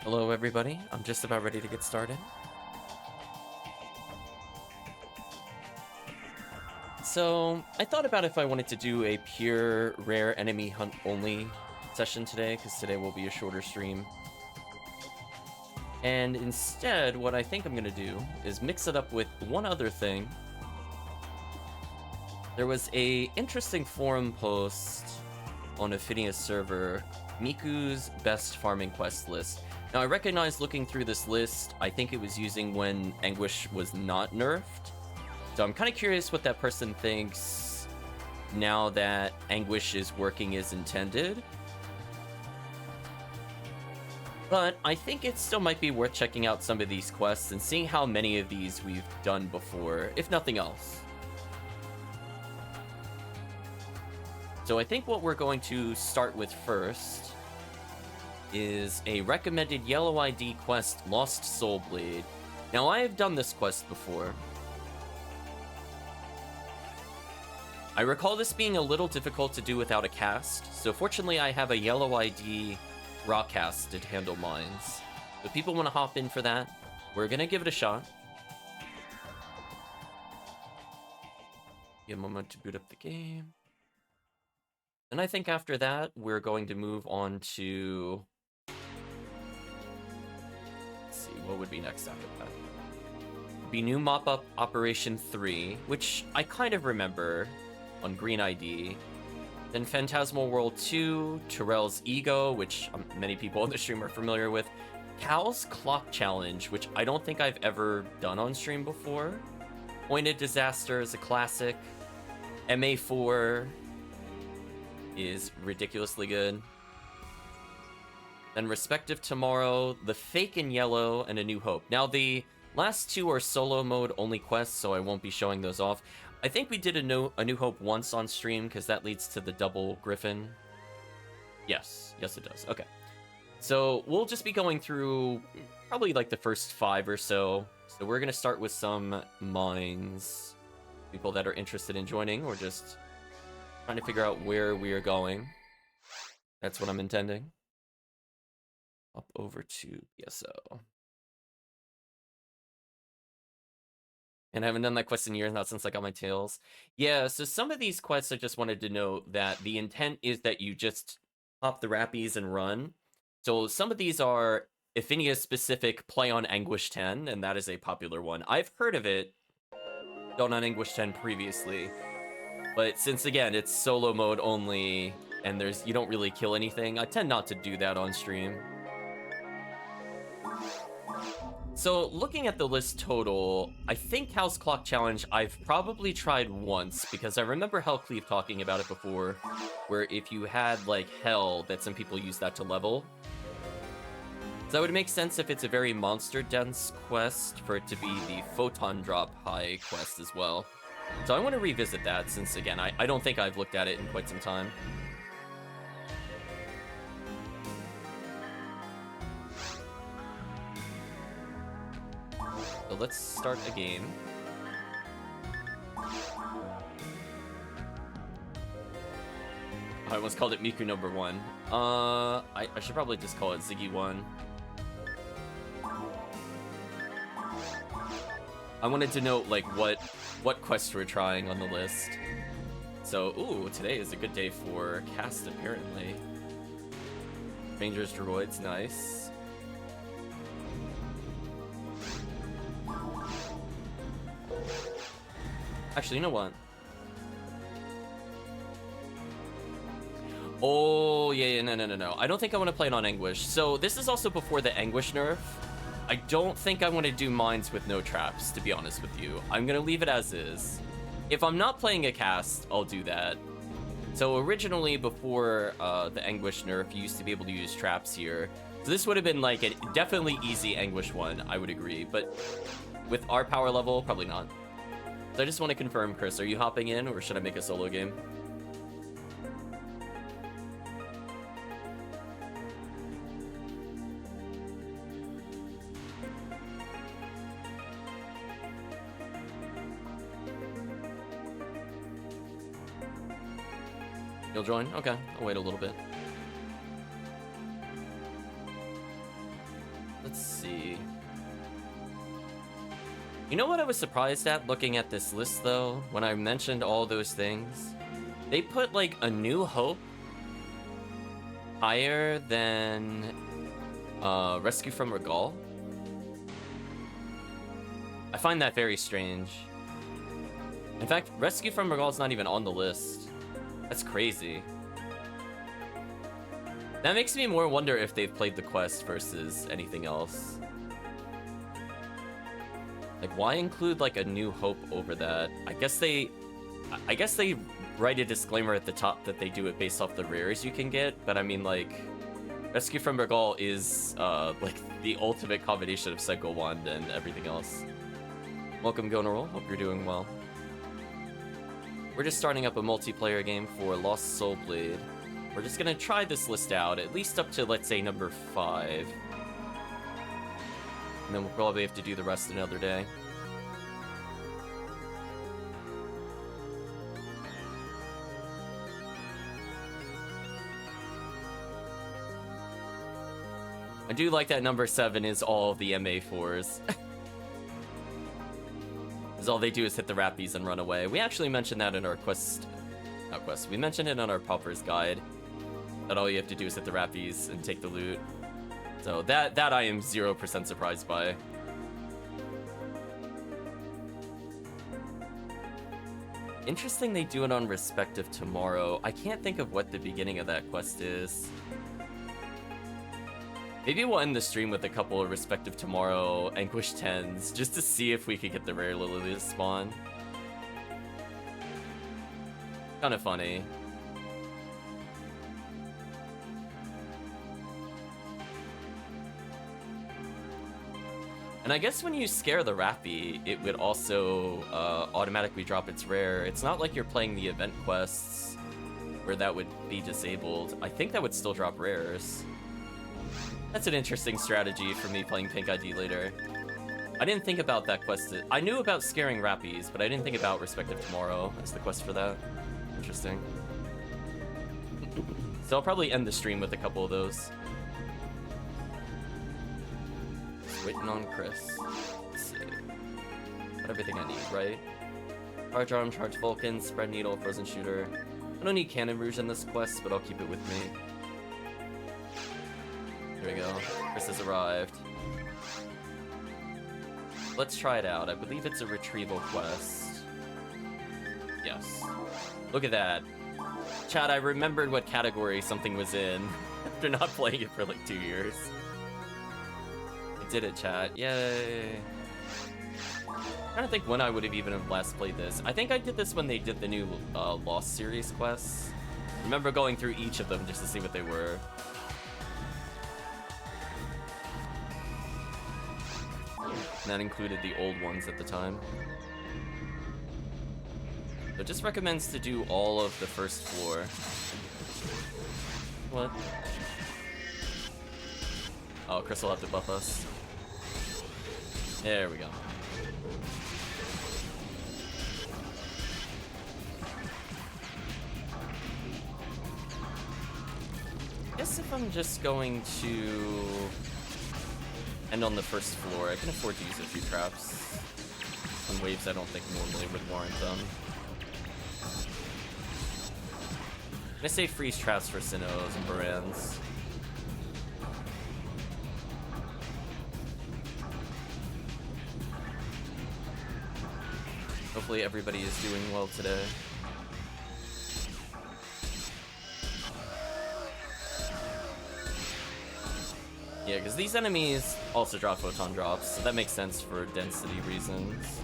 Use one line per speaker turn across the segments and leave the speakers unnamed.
Hello, everybody. I'm just about ready to get started. So, I thought about if I wanted to do a pure rare enemy hunt only session today, because today will be a shorter stream. And instead, what I think I'm going to do is mix it up with one other thing. There was a interesting forum post on Ephenia's server, Miku's best farming quest list. Now, I recognize looking through this list, I think it was using when Anguish was not nerfed. So I'm kind of curious what that person thinks now that Anguish is working as intended. But I think it still might be worth checking out some of these quests and seeing how many of these we've done before, if nothing else. So I think what we're going to start with first is a recommended yellow ID quest, Lost Soul Blade. Now, I have done this quest before. I recall this being a little difficult to do without a cast, so fortunately I have a yellow ID raw cast to handle mines. If people want to hop in for that, we're going to give it a shot. Give a moment to boot up the game. And I think after that, we're going to move on to... Let's see, what would be next after that? Be new Mop-up Operation 3, which I kind of remember on Green ID. Then Phantasmal World 2, Terrell's Ego, which many people on the stream are familiar with. Cal's Clock Challenge, which I don't think I've ever done on stream before. Pointed Disaster is a classic. MA4 is ridiculously good. Then Respective Tomorrow, The Fake in Yellow, and A New Hope. Now, the last two are solo mode only quests, so I won't be showing those off. I think we did a New Hope once on stream, because that leads to the double Griffin. Yes, it does. Okay. So we'll just be going through probably like the first 5 or so. So we're going to start with some mines. People that are interested in joining, or just trying to figure out where we are going. That's what I'm intending. Up over to PSO. And I haven't done that quest in years, not since I got my tails. Yeah, so some of these quests I just wanted to note that the intent is that you just pop the rappies and run. So some of these are Ephenia specific play on Anguish 10, and that is a popular one. I've heard of it done on Anguish 10 previously. But since, again, it's solo mode only, and you don't really kill anything, I tend not to do that on stream. So, looking at the list total, I think Cal's Clock Challenge I've probably tried once, because I remember HellCleave talking about it before, where if you had, like, Hell, that some people use that to level. So that would make sense if it's a very monster-dense quest, for it to be the Photon drop high quest as well. So I want to revisit that, since, again, I don't think I've looked at it in quite some time. So let's start a game. I almost called it Miku number 1. I should probably just call it Ziggy 1. I wanted to note, like, what quests we're trying on the list. So, ooh, today is a good day for cast, apparently. Rangers, Droids, nice. Actually, you know what? Oh, yeah, no. I don't think I want to play it on Anguish. So, this is also before the Anguish nerf. I don't think I want to do mines with no traps, to be honest with you. I'm going to leave it as is. If I'm not playing a cast, I'll do that. So originally, before the Anguish nerf, you used to be able to use traps here. So this would have been like a definitely easy Anguish one, I would agree. But with our power level, probably not. So I just want to confirm, Chris, are you hopping in, or should I make a solo game? You'll join? Okay, I'll wait a little bit. Let's see. You know what I was surprised at looking at this list, though? When I mentioned all those things? They put, like, A New Hope higher than Rescue from Ragol. I find that very strange. In fact, Rescue from Ragol is not even on the list. That's crazy. That makes me more wonder if they've played the quest versus anything else. Like, why include, like, A New Hope over that? I guess they write a disclaimer at the top that they do it based off the rares you can get, but I mean, like, Rescue from Ragol is, like, the ultimate combination of Psycho Wand and everything else. Welcome, Gonarol. Hope you're doing well. We're just starting up a multiplayer game for Lost Soul Blade. We're just gonna try this list out, at least up to, let's say, number 5. And then we'll probably have to do the rest another day. I do like that number 7 is all of the MA4s. Because all they do is hit the Rappies and run away. We actually mentioned that in our we mentioned it on our Pauper's Guide. That all you have to do is hit the Rappies and take the loot. So that I am 0% surprised by. Interesting they do it on Respective Tomorrow. I can't think of what the beginning of that quest is. Maybe we'll end the stream with a couple of Respective Tomorrow Anguish 10s, just to see if we could get the rare Lily to spawn. Kinda funny. And I guess when you scare the Rappy, it would also automatically drop its rare. It's not like you're playing the event quests where that would be disabled. I think that would still drop rares. That's an interesting strategy for me playing Pink ID later. I didn't think about that quest. I knew about scaring Rappies, but I didn't think about Respective Tomorrow as the quest for that. Interesting. So I'll probably end the stream with a couple of those. Waiting on Chris. Let's see. Got everything I need, right? Charge Arm, Charge Vulcan, Spread Needle, Frozen Shooter. I don't need Cannon Rouge in this quest, but I'll keep it with me. Here we go. Chris has arrived. Let's try it out. I believe it's a retrieval quest. Yes. Look at that. Chad, I remembered what category something was in after not playing it for like 2 years. Did it, chat. Yay. I'm trying to think when I would have even last played this. I think I did this when they did the new Lost series quests. I remember going through each of them just to see what they were. And that included the old ones at the time. So it just recommends to do all of the first floor. What? Oh, Chris will have to buff us. There we go. I guess if I'm just going to end on the first floor, I can afford to use a few traps on waves I don't think normally would warrant them. I'm gonna say freeze traps for Sinnohs and Barans. Hopefully everybody is doing well today. Yeah, because these enemies also drop photon drops, so that makes sense for density reasons.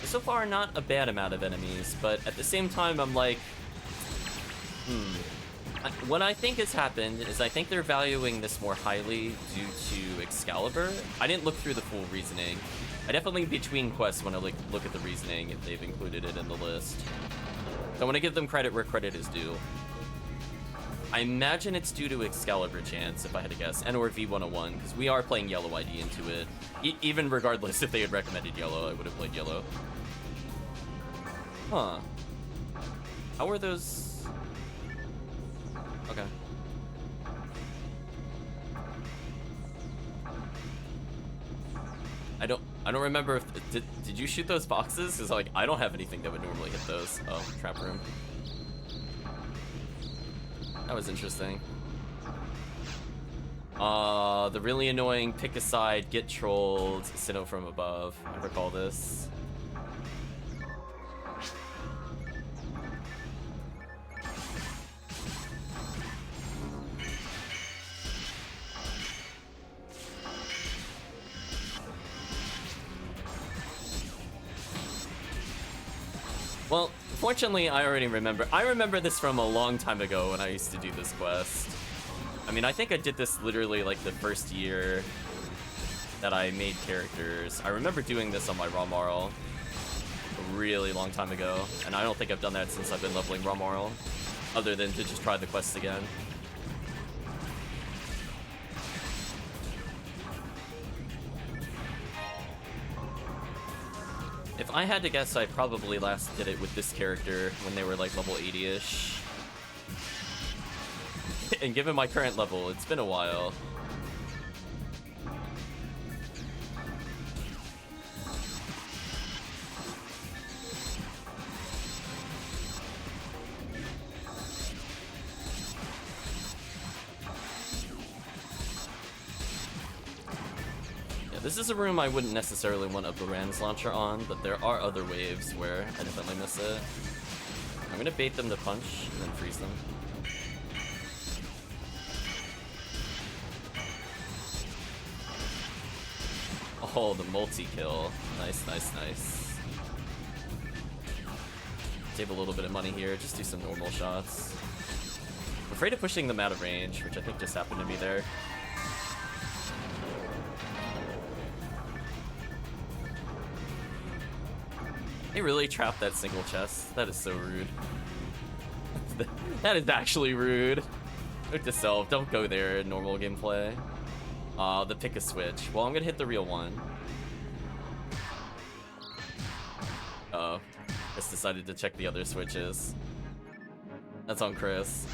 So far, not a bad amount of enemies, but at the same time, I'm like, What I think has happened is I think they're valuing this more highly due to Excalibur. I didn't look through the full reasoning. I definitely between quests want to look at the reasoning if they've included it in the list. So I want to give them credit where credit is due. I imagine it's due to Excalibur chance, if I had to guess, and or V101, because we are playing Yellow ID into it. Even regardless if they had recommended Yellow, I would have played Yellow. Huh. How are those... Okay. I don't remember if did you shoot those boxes? Because like I don't have anything that would normally hit those. Oh, trap room. That was interesting. The really annoying pick a side, get trolled, Sinnoh from above. I recall this. Well, fortunately, I already remember. I remember this from a long time ago when I used to do this quest. I mean, I think I did this literally like the first year that I made characters. I remember doing this on my Ramarl a really long time ago, and I don't think I've done that since I've been leveling Ramarl, other than to just try the quest again. If I had to guess, I probably last did it with this character when they were like level 80-ish. And given my current level, it's been a while. This is a room I wouldn't necessarily want a Baran's launcher on, but there are other waves where I definitely miss it. I'm gonna bait them to punch and then freeze them. Oh, the multi-kill. Nice, nice, nice. Save a little bit of money here, just do some normal shots. I'm afraid of pushing them out of range, which I think just happened to me there. They really trapped that single chest. That is so rude. That is actually rude. Note to self, don't go there in normal gameplay. The pick a switch. Well, I'm gonna hit the real one. Uh-oh. Chris decided to check the other switches. That's on Chris.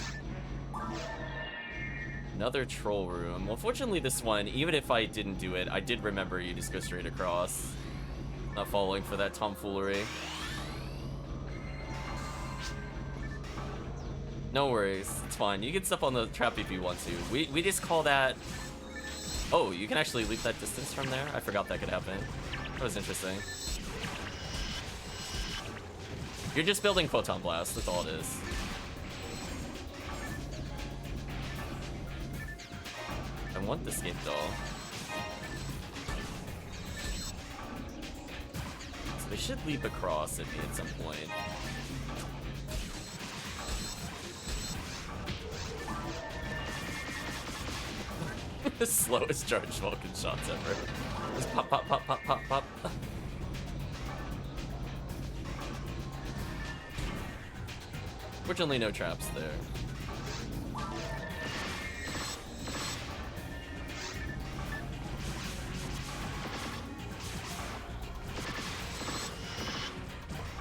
Another troll room. Well, fortunately this one, even if I didn't do it, I did remember you just go straight across. Not falling for that tomfoolery. No worries, it's fine. You can step on the trap if you want to. We just call that... Oh, you can actually leap that distance from there? I forgot that could happen. That was interesting. You're just building Photon Blast, that's all it is. I want the Escape Doll. They should leap across at me at some point. The slowest charged Vulcan shots ever. Just pop, pop, pop, pop, pop, pop. Fortunately, no traps there.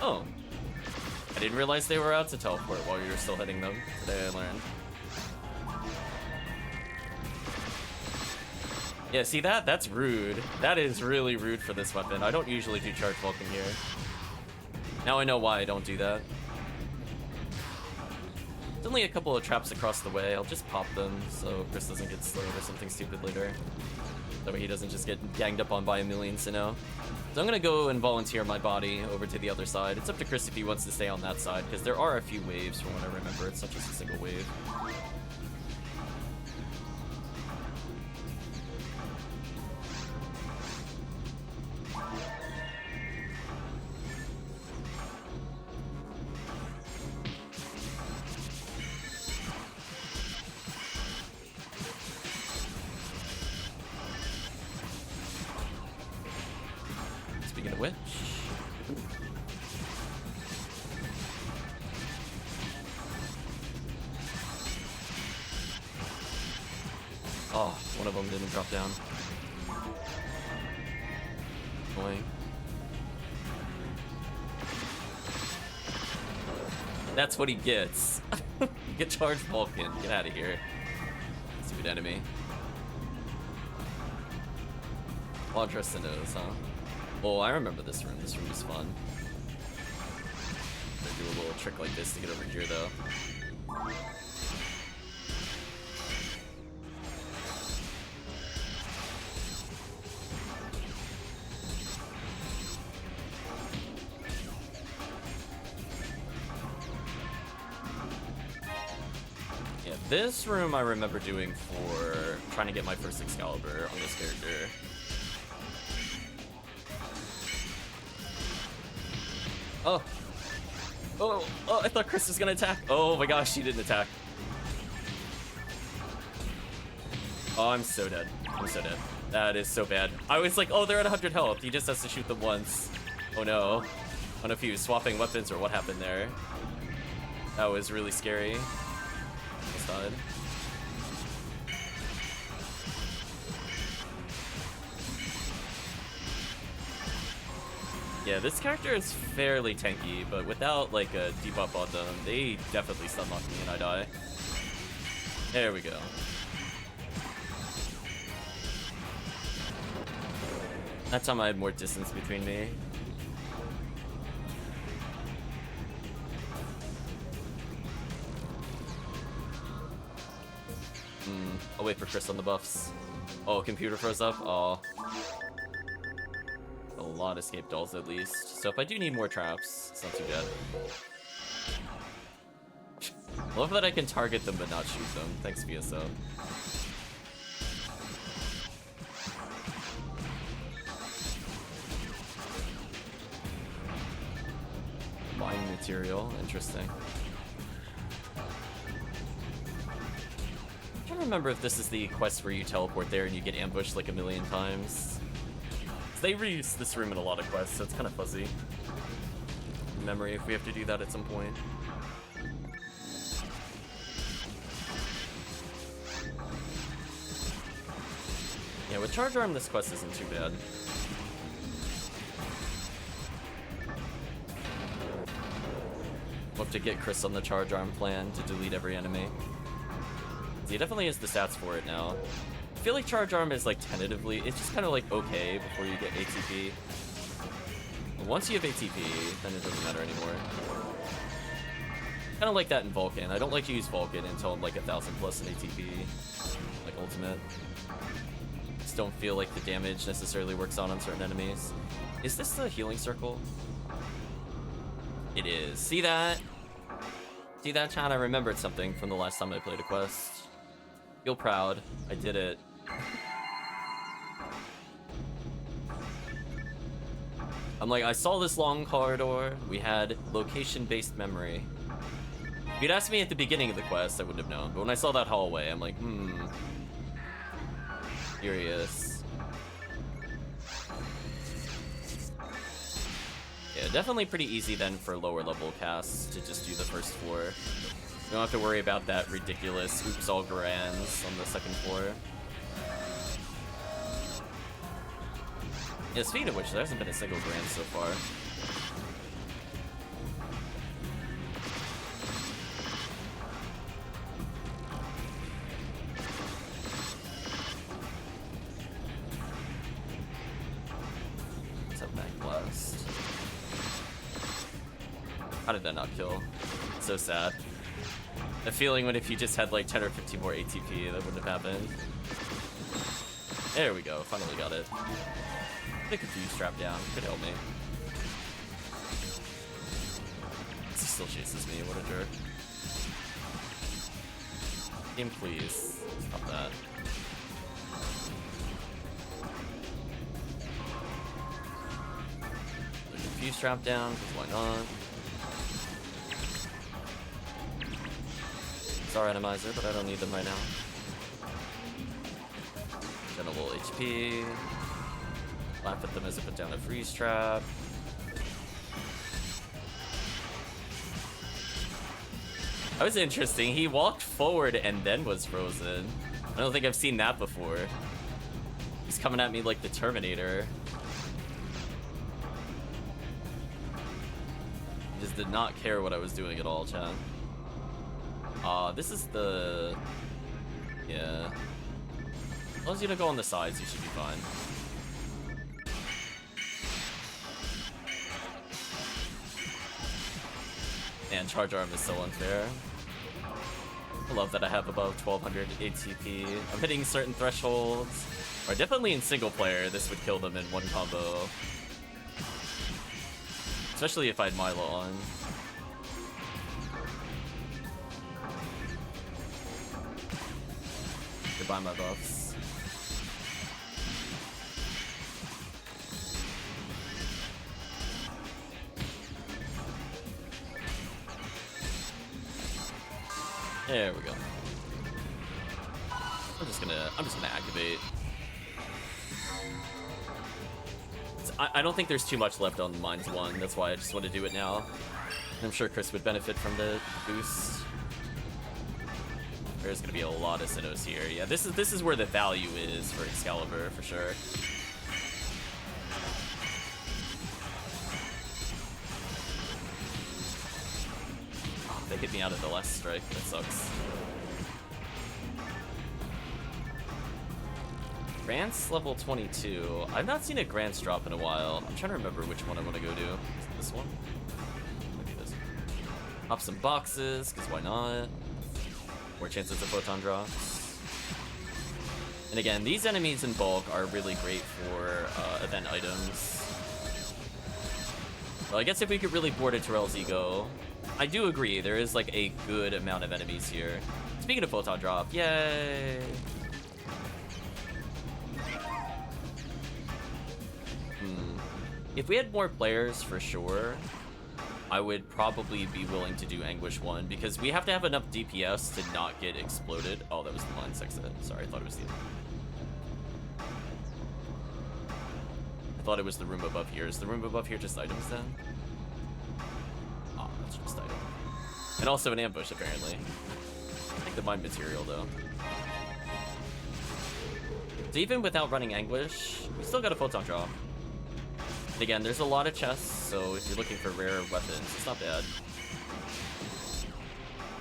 Oh. I didn't realize they were out to teleport while you were still hitting them. Today I learned. Yeah, see that? That's rude. That is really rude for this weapon. I don't usually do charge Vulcan here. Now I know why I don't do that. There's only a couple of traps across the way. I'll just pop them so Chris doesn't get slowed or something stupid later. That way he doesn't just get ganged up on by a million Sinnoh. So I'm gonna go and volunteer my body over to the other side. It's up to Chris if he wants to stay on that side, because there are a few waves from what I remember. It's not just a single wave. Speaking of which... Oh, one of them didn't drop down. Annoying. That's what he gets. Get charged Vulcan. Get out of here. Stupid enemy. Laundress and nose, huh? Oh, I remember this room. This room was fun. I'm gonna do a little trick like this to get over here, though. Yeah, this room I remember doing for trying to get my first Excalibur on this character. Oh. Oh, I thought Chris was gonna attack. Oh my gosh, she didn't attack. Oh, I'm so dead. I'm so dead. That is so bad. I was like, oh, they're at 100 health. He just has to shoot them once. Oh no. I don't know if he was swapping weapons or what happened there. That was really scary. Almost died. Yeah, this character is fairly tanky, but without like a debuff on them, they definitely stun lock me and I die. There we go. That time I had more distance between me. I'll wait for Chris on the buffs. Oh, computer froze up? Oh. A lot of escape dolls at least. So if I do need more traps, it's not too bad. I love that I can target them but not shoot them. Thanks, PSO. Mine material, interesting. I'm trying to remember if this is the quest where you teleport there and you get ambushed like a million times. They reuse this room in a lot of quests, so it's kind of fuzzy. Memory if we have to do that at some point. Yeah, with Charge Arm, this quest isn't too bad. We'll have to get Chris on the Charge Arm plan to delete every enemy. He definitely has the stats for it now. I feel like Charge Arm is like tentatively, it's just kind of like okay before you get ATP. But once you have ATP, then it doesn't matter anymore. Kind of like that in Vulcan. I don't like to use Vulcan until I'm like 1,000 plus in ATP, like ultimate. Just don't feel like the damage necessarily works out on certain enemies. Is this the healing circle? It is. See that? See that, chat? I remembered something from the last time I played a quest. Feel proud. I did it. I'm like, I saw this long corridor. We had location-based memory. If you'd asked me at the beginning of the quest, I wouldn't have known. But when I saw that hallway, I'm like, Curious. Yeah, definitely pretty easy then for lower level casts to just do the first floor. You don't have to worry about that ridiculous oops all grands on the second floor. Yeah, speaking of which, there hasn't been a single grand so far. Let's have Mag Blast. How did that not kill? It's so sad. The feeling when if you just had like 10 or 15 more ATP, that wouldn't have happened. There we go, finally got it. The confused trap down, could help me. He still chases me, what a jerk. Game, please. Stop that. The confused trap down, because why not? Star Atomizer, but I don't need them right now. Then a little HP. Laugh at them as I put down a freeze trap. That was interesting. He walked forward and then was frozen. I don't think I've seen that before. He's coming at me like the Terminator. He just did not care what I was doing at all, chat. This is the... Yeah. As long as you don't go on the sides, you should be fine. Man, Charge Arm is so unfair. I love that I have above 1200 ATP. I'm hitting certain thresholds. Or definitely in single player, this would kill them in one combo. Especially if I had Milo on. Goodbye, my buffs. There we go. I'm just gonna activate. I don't think there's too much left on Mines 1, that's why I just want to do it now. I'm sure Chris would benefit from the boost. There's gonna be a lot of Sinnohs here. Yeah, this is where the value is for Excalibur, for sure. Oh, they hit me out of the last strike, that sucks. Grants level 22. I've not seen a Grants drop in a while. I'm trying to remember which one I want to go to. Is it this one? Maybe this. Pop some boxes, because why not? More chances of Photon drops. And again, these enemies in bulk are really great for event items. Well, I guess if we could really board a Terrell's ego. I do agree, there is like a good amount of enemies here. Speaking of Photon drop, yay! If we had more players, for sure, I would probably be willing to do Anguish 1, because we have to have enough DPS to not get exploded. Oh, that was the Line 6 hit. Sorry, I thought it was the... I thought it was the room above here. Is the room above here just items, then? Oh, that's just item. And also an ambush, apparently. I think the mine material, though. So even without running Anguish, we still got a Photon drop. And again, there's a lot of chests, so if you're looking for rare weapons, it's not bad.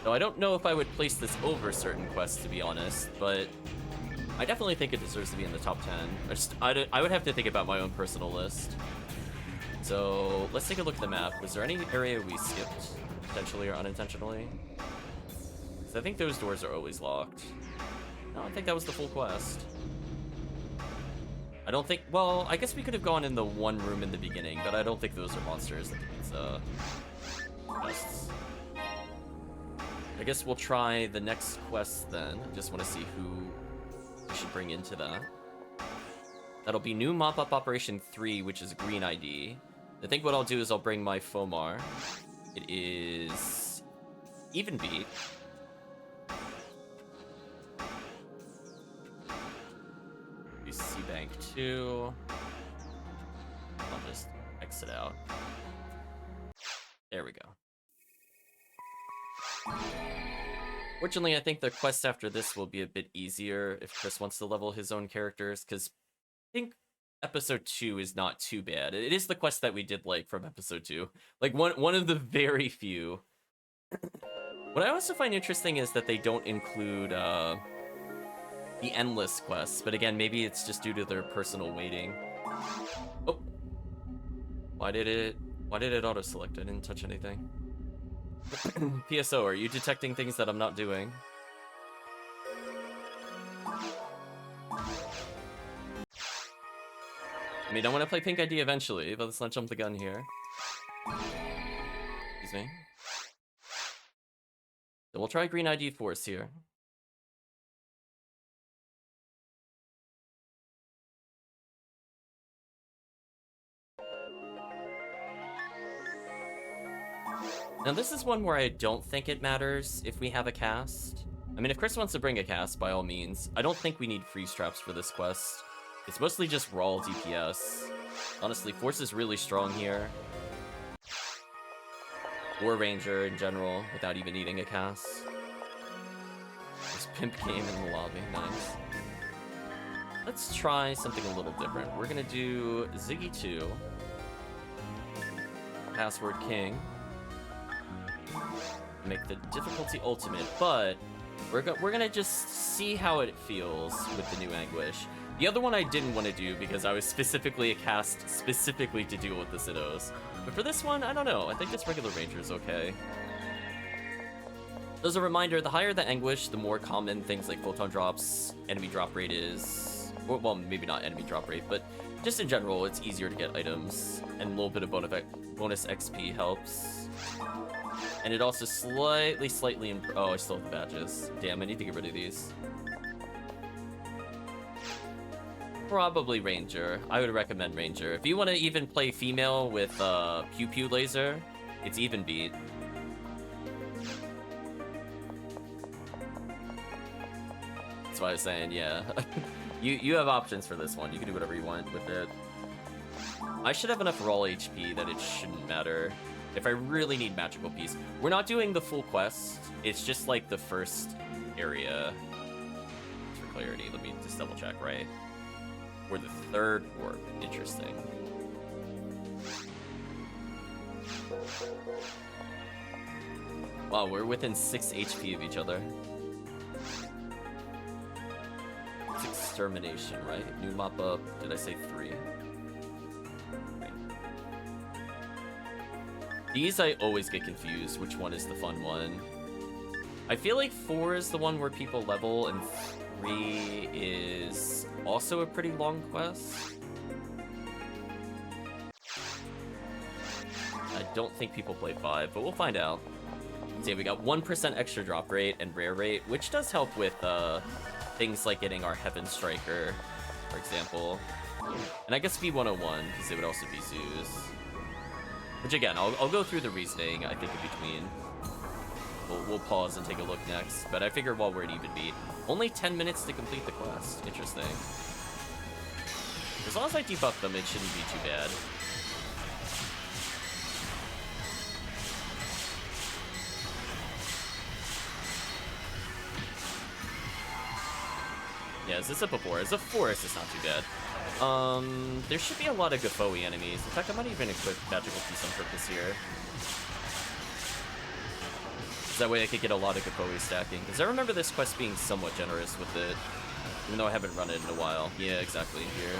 Though I don't know if I would place this over certain quests, to be honest, but I definitely think it deserves to be in the top 10. I would have to think about my own personal list. So let's take a look at the map. Was there any area we skipped, potentially or unintentionally? Because I think those doors are always locked. No, I think that was the full quest. I don't think, well, I guess we could have gone in the one room in the beginning, but I don't think those are monsters. I think it's, quests. I guess we'll try the next quest then. I just want to see who we should bring into that. That'll be new Mop-up Operation 3, which is green ID. I think what I'll do is I'll bring my Fomar. It is even beat. C-Bank 2. I'll just exit out. There we go. Fortunately, I think the quest after this will be a bit easier if Chris wants to level his own characters, because I think episode 2 is not too bad. It is the quest that we did like from episode 2. Like one of the very few. What I also find interesting is that they don't include the endless quests, but again, maybe it's just due to their personal waiting. Oh, why did it auto-select? I didn't touch anything. PSO, are you detecting things that I'm not doing? I mean, I want to play Pink ID eventually, but let's not jump the gun here. Excuse me. So we'll try Green ID Force here. Now this is one where I don't think it matters if we have a cast. I mean, if Chris wants to bring a cast, by all means. I don't think we need freeze traps for this quest. It's mostly just raw DPS. Honestly, Force is really strong here. War Ranger in general, without even needing a cast. This pimp game in the lobby, nice. Let's try something a little different. We're gonna do Ziggy 2. Password King. Make the difficulty ultimate, but we're gonna just see how it feels with the new Anguish. The other one I didn't want to do because I was specifically a cast specifically to deal with the Sinnohs. But for this one, I don't know. I think this regular Ranger is okay. As a reminder, the higher the Anguish, the more common things like Photon drops, enemy drop rate is. Well, maybe not enemy drop rate, but just in general, it's easier to get items, and a little bit of bonus XP helps. And it also slightly oh, I still have the badges. Damn, I need to get rid of these. Probably Ranger. I would recommend Ranger. If you want to even play female with Pew Pew Laser, it's even beat. That's why I was saying, yeah. you have options for this one. You can do whatever you want with it. I should have enough raw HP that it shouldn't matter. If I really need Magical Piece. We're not doing the full quest. It's just like the first area. For clarity, let me just double check, right? Or the third warp. Interesting. Wow, we're within 6 HP of each other. It's extermination, right? New mop-up. Did I say 3? Right. These I always get confused which one is the fun one. I feel like 4 is the one where people level, and 3 is also a pretty long quest. I don't think people play 5, but we'll find out. See, we got 1% extra drop rate and rare rate, which does help with things like getting our Heaven Striker, for example. And I guess V101, because it would also be Zeus. Which again, I'll go through the reasoning, I think, in between. We'll pause and take a look next, but I figure while we're at even beat, only 10 minutes to complete the quest. Interesting. As long as I debuff them, it shouldn't be too bad. Yeah, is this a before? As a forest, it's not too bad. There should be a lot of Gafoe enemies. In fact, I might even equip Magical Piece on purpose here. That way I could get a lot of Gafoe stacking. Because I remember this quest being somewhat generous with it. Even though I haven't run it in a while. Yeah, exactly. Here.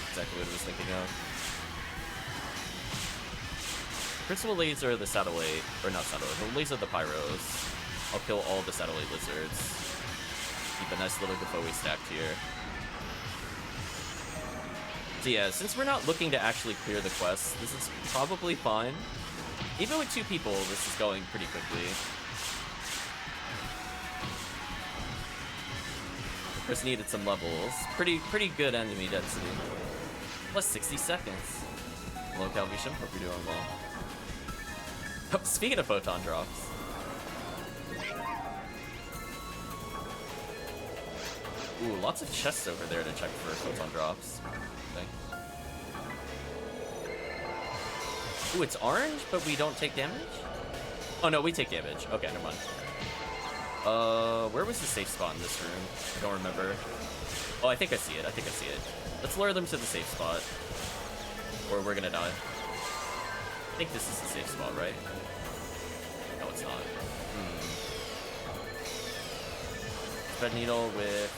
Exactly what I was thinking of. Principal Laser, the Satellite. Or not Satellite. The Laser, the Pyros. I'll kill all the Satellite Lizards. Keep a nice little Gafoe stacked here. So yeah, since we're not looking to actually clear the quest, this is probably fine. Even with 2 people, this is going pretty quickly. Just needed some levels. Pretty good enemy density. Plus 60 seconds. Hello, Calvisham. Hope you're doing well. Oh, speaking of Photon drops. Ooh, lots of chests over there to check for Photon drops. Okay. Ooh, it's orange, but we don't take damage? Oh, no, we take damage. Okay, never mind. Where was the safe spot in this room? I don't remember. Oh, I think I see it. Let's lure them to the safe spot. Or we're gonna die. I think this is the safe spot, right? No, it's not. Thread needle with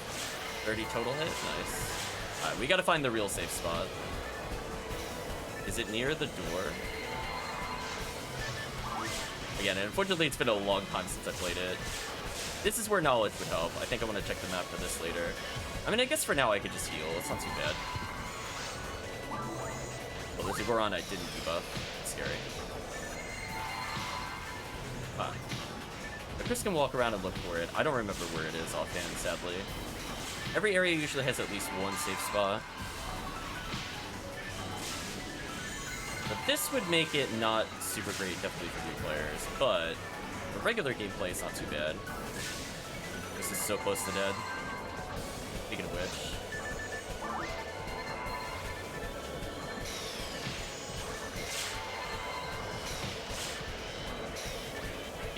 30 total hit? Nice. Alright, we gotta find the real safe spot. Is it near the door? Again, unfortunately, it's been a long time since I played it. This is where knowledge would help. I think I want to check the map for this later. I mean, I guess for now I could just heal. It's not too bad. Well, there's a Goron I didn't debuff. It's scary. Huh. But Chris can walk around and look for it. I don't remember where it is offhand, sadly. Every area usually has at least one safe spot. But this would make it not super great, definitely for new players. But for regular gameplay, it's not too bad. This is so close to dead. Speaking of which.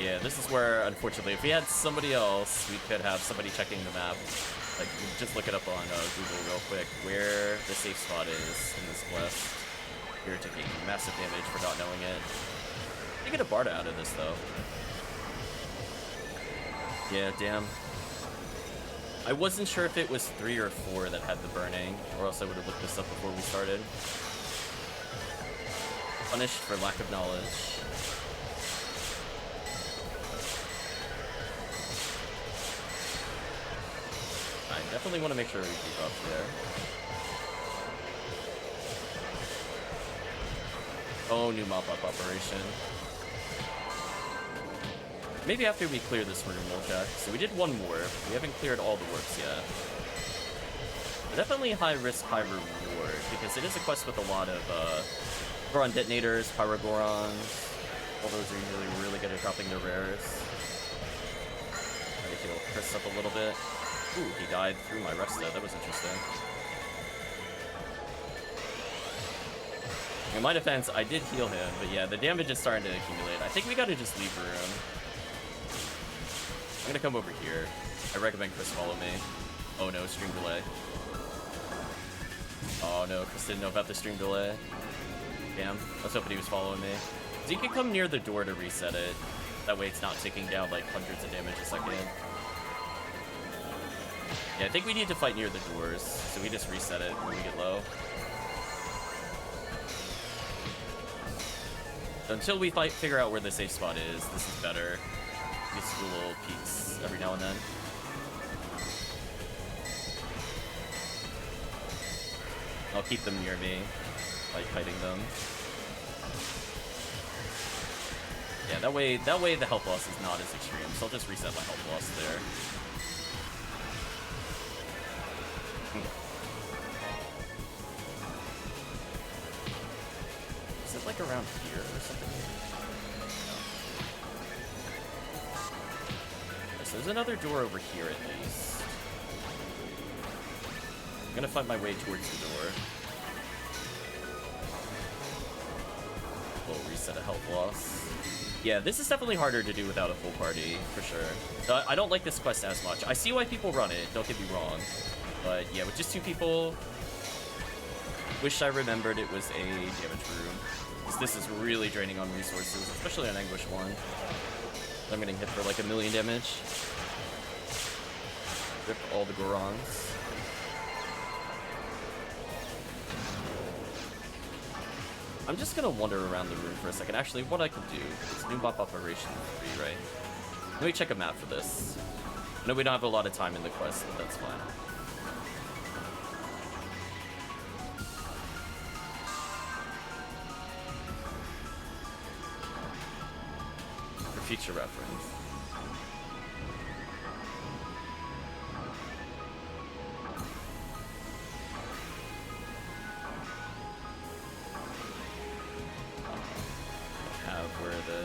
Yeah, this is where, unfortunately, if we had somebody else, we could have somebody checking the map. Like, just look it up on Google real quick, where the safe spot is in this quest. You're taking massive damage for not knowing it. You get a Barda out of this, though. Yeah, damn. I wasn't sure if it was 3 or 4 that had the burning, or else I would have looked this up before we started. Punished for lack of knowledge. definitely want to make sure we keep up there. Oh, new Mop-up Operation. Maybe after we clear this room, we'll check. So we did one warp. We haven't cleared all the warps yet. But definitely high risk, high reward, because it is a quest with a lot of Goron detonators, Pyrogorons. All those are usually really good at dropping their rares. Try to heal Chris up a little bit. Ooh, he died through my Resta. That was interesting. In my defense, I did heal him, but yeah, the damage is starting to accumulate. I think we gotta just leave room. I'm gonna come over here. I recommend Chris follow me. Oh no, stream delay. Oh no, Chris didn't know about the stream delay. Damn, I was hoping he was following me. So you can come near the door to reset it. That way it's not taking down like hundreds of damage a second. Yeah, I think we need to fight near the doors, so we just reset it when we get low. So until we figure out where the safe spot is, this is better. These little peaks every now and then. I'll keep them near me, like hiding them. Yeah, that way the health loss is not as extreme, so I'll just reset my health loss there. Is it like around here or something? No. So there's another door over here at least. I'm gonna find my way towards the door. We'll reset a health loss. Yeah, this is definitely harder to do without a full party, for sure. I don't like this quest as much. I see why people run it, don't get me wrong. But yeah, with just 2 people, wish I remembered it was a damage room. This is really draining on resources, especially on Anguish 1. I'm getting hit for like 1,000,000 damage. Rip all the Gorons. I'm just gonna wander around the room for a second. Actually, what I could do is new Mop-up Operation 3, right? Let me check a map for this. I know we don't have a lot of time in the quest, but that's fine. For future reference.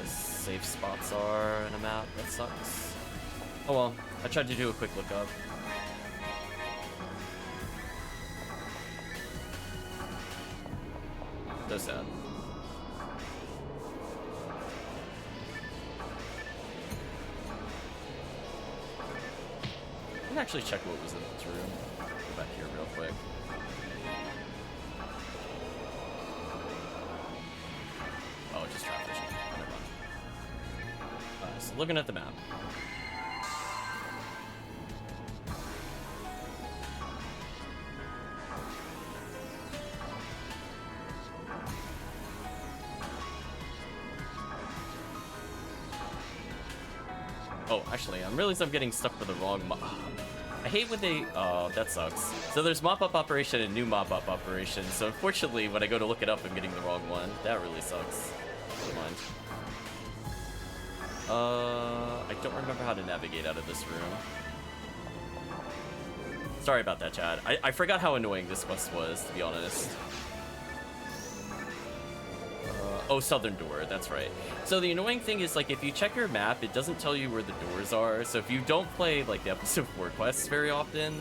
Safe spots are in a map. That sucks. Oh well, I tried to do a quick lookup. So sad. I can actually check what was in this room. Go back here real quick. Oh, just trap fishing. Never mind. So looking at the map. Oh, actually, I'm realizing I'm getting stuck for the wrong I hate when they... Oh, that sucks. So there's Mop-up Operation and new Mop-up Operation, so unfortunately, when I go to look it up, I'm getting the wrong one. That really sucks. Never mind. I don't remember how to navigate out of this room. Sorry about that, Chad. I forgot how annoying this quest was, to be honest. Oh, southern door, that's right. So the annoying thing is, like, if you check your map, it doesn't tell you where the doors are. So if you don't play, like, the episode 4 quests very often,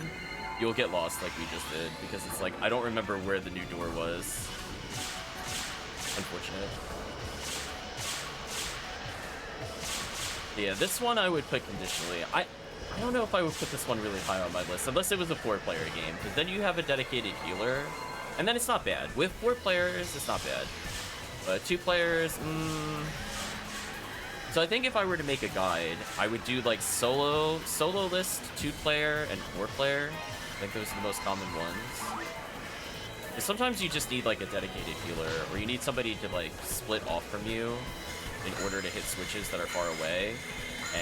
you'll get lost like we just did. Because it's like, I don't remember where the new door was. Unfortunate. Yeah, this one I would put conditionally. I don't know if I would put this one really high on my list, unless it was a 4-player game, because then you have a dedicated healer, and then it's not bad. With 4 players, it's not bad. But 2 players, So I think if I were to make a guide, I would do like solo list, 2-player, and 4-player. I think those are the most common ones. And sometimes you just need like a dedicated healer, or you need somebody to like split off from you in order to hit switches that are far away.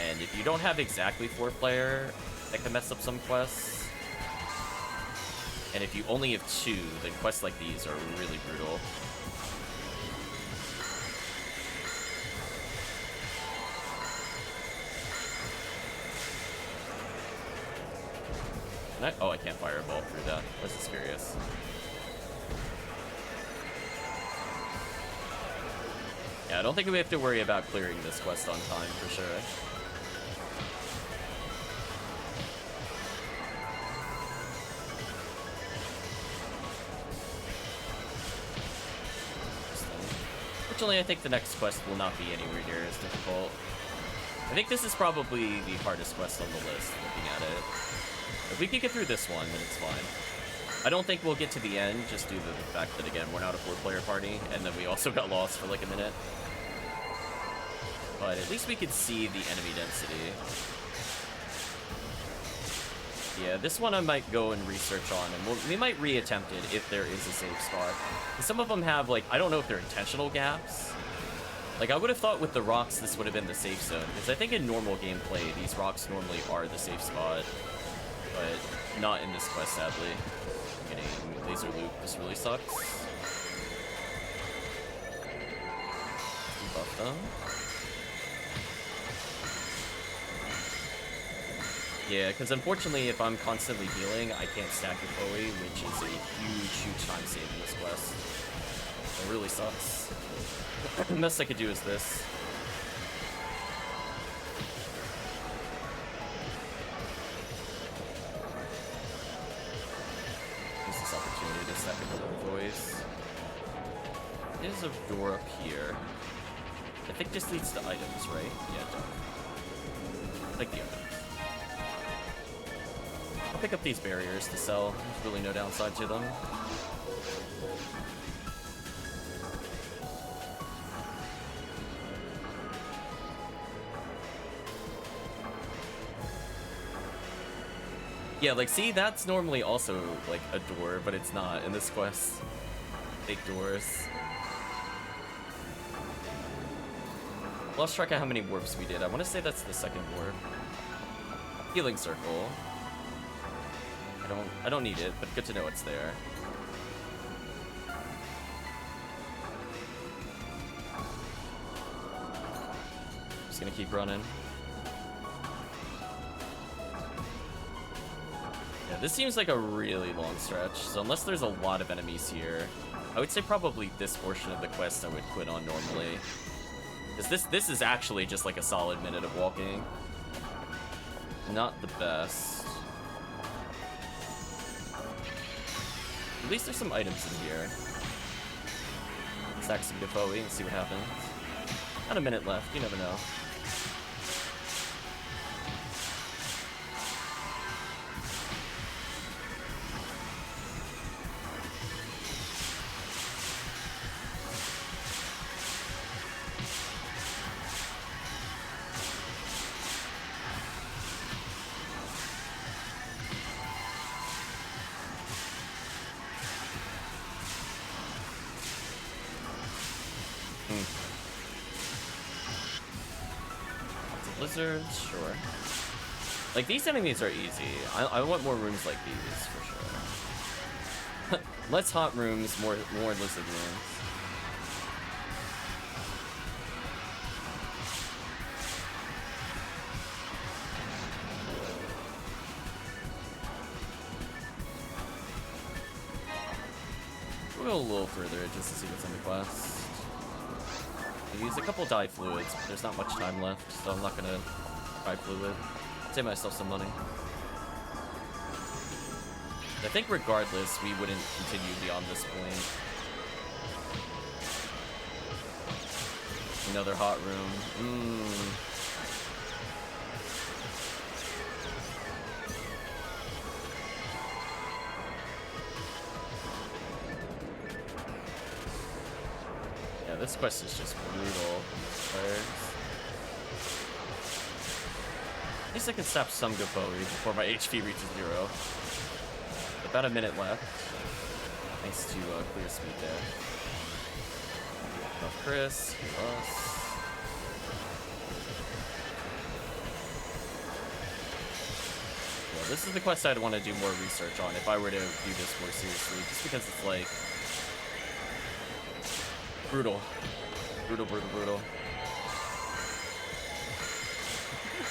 And if you don't have exactly 4-player, that can mess up some quests. And if you only have 2, then quests like these are really brutal. Oh, I can't fire a bolt through that. This is furious. Yeah, I don't think we have to worry about clearing this quest on time, for sure. Fortunately, I think the next quest will not be anywhere near as difficult. I think this is probably the hardest quest on the list, looking at it. If we can get through this one, then it's fine. I don't think we'll get to the end, just due to the fact that, again, we're not a 4-player party, and then we also got lost for like a minute. But at least we could see the enemy density. Yeah, this one I might go and research on, and we might re-attempt it if there is a safe spot. Some of them have, like, I don't know if they're intentional gaps. Like, I would have thought with the rocks this would have been the safe zone, because I think in normal gameplay, these rocks normally are the safe spot. But not in this quest, sadly. I'm getting laser loop. This really sucks. Buff them. Yeah, because unfortunately, if I'm constantly healing, I can't stack the Bowie, which is a huge time save in this quest. It really sucks. The best I could do is this. Use this opportunity to stack a couple of Bowies. There's a door up here. I think this leads to items, right? Yeah, it does. Like the items. I'll pick up these barriers to sell. There's really no downside to them. Yeah, like, see, that's normally also, like, a door, but it's not in this quest. Fake doors. Lost track of how many warps we did. I want to say that's the second warp. Healing circle. I don't need it, but good to know it's there. Just gonna keep running. Yeah, this seems like a really long stretch, so unless there's a lot of enemies here, I would say probably this portion of the quest I would quit on normally. Because this is actually just like a solid minute of walking. Not the best. At least there's some items in here. Stack some Defoe and see what happens. Not a minute left, you never know. Lizards, sure. Like, these enemies are easy. I want more rooms like these, for sure. Less hot rooms, more lizard rooms. We'll go a little further just to see what's in the quest. I used a couple dye fluids, but there's not much time left, so I'm not gonna dye fluid. Save myself some money. I think regardless, we wouldn't continue beyond this point. Another hot room. This quest is just brutal. At least I can stop some Gopoe before my HP reaches 0. About a minute left. Thanks to clear speed there. Buff Chris, heal us. This is the quest I'd want to do more research on if I were to do this more seriously, just because it's like brutal. Brutal.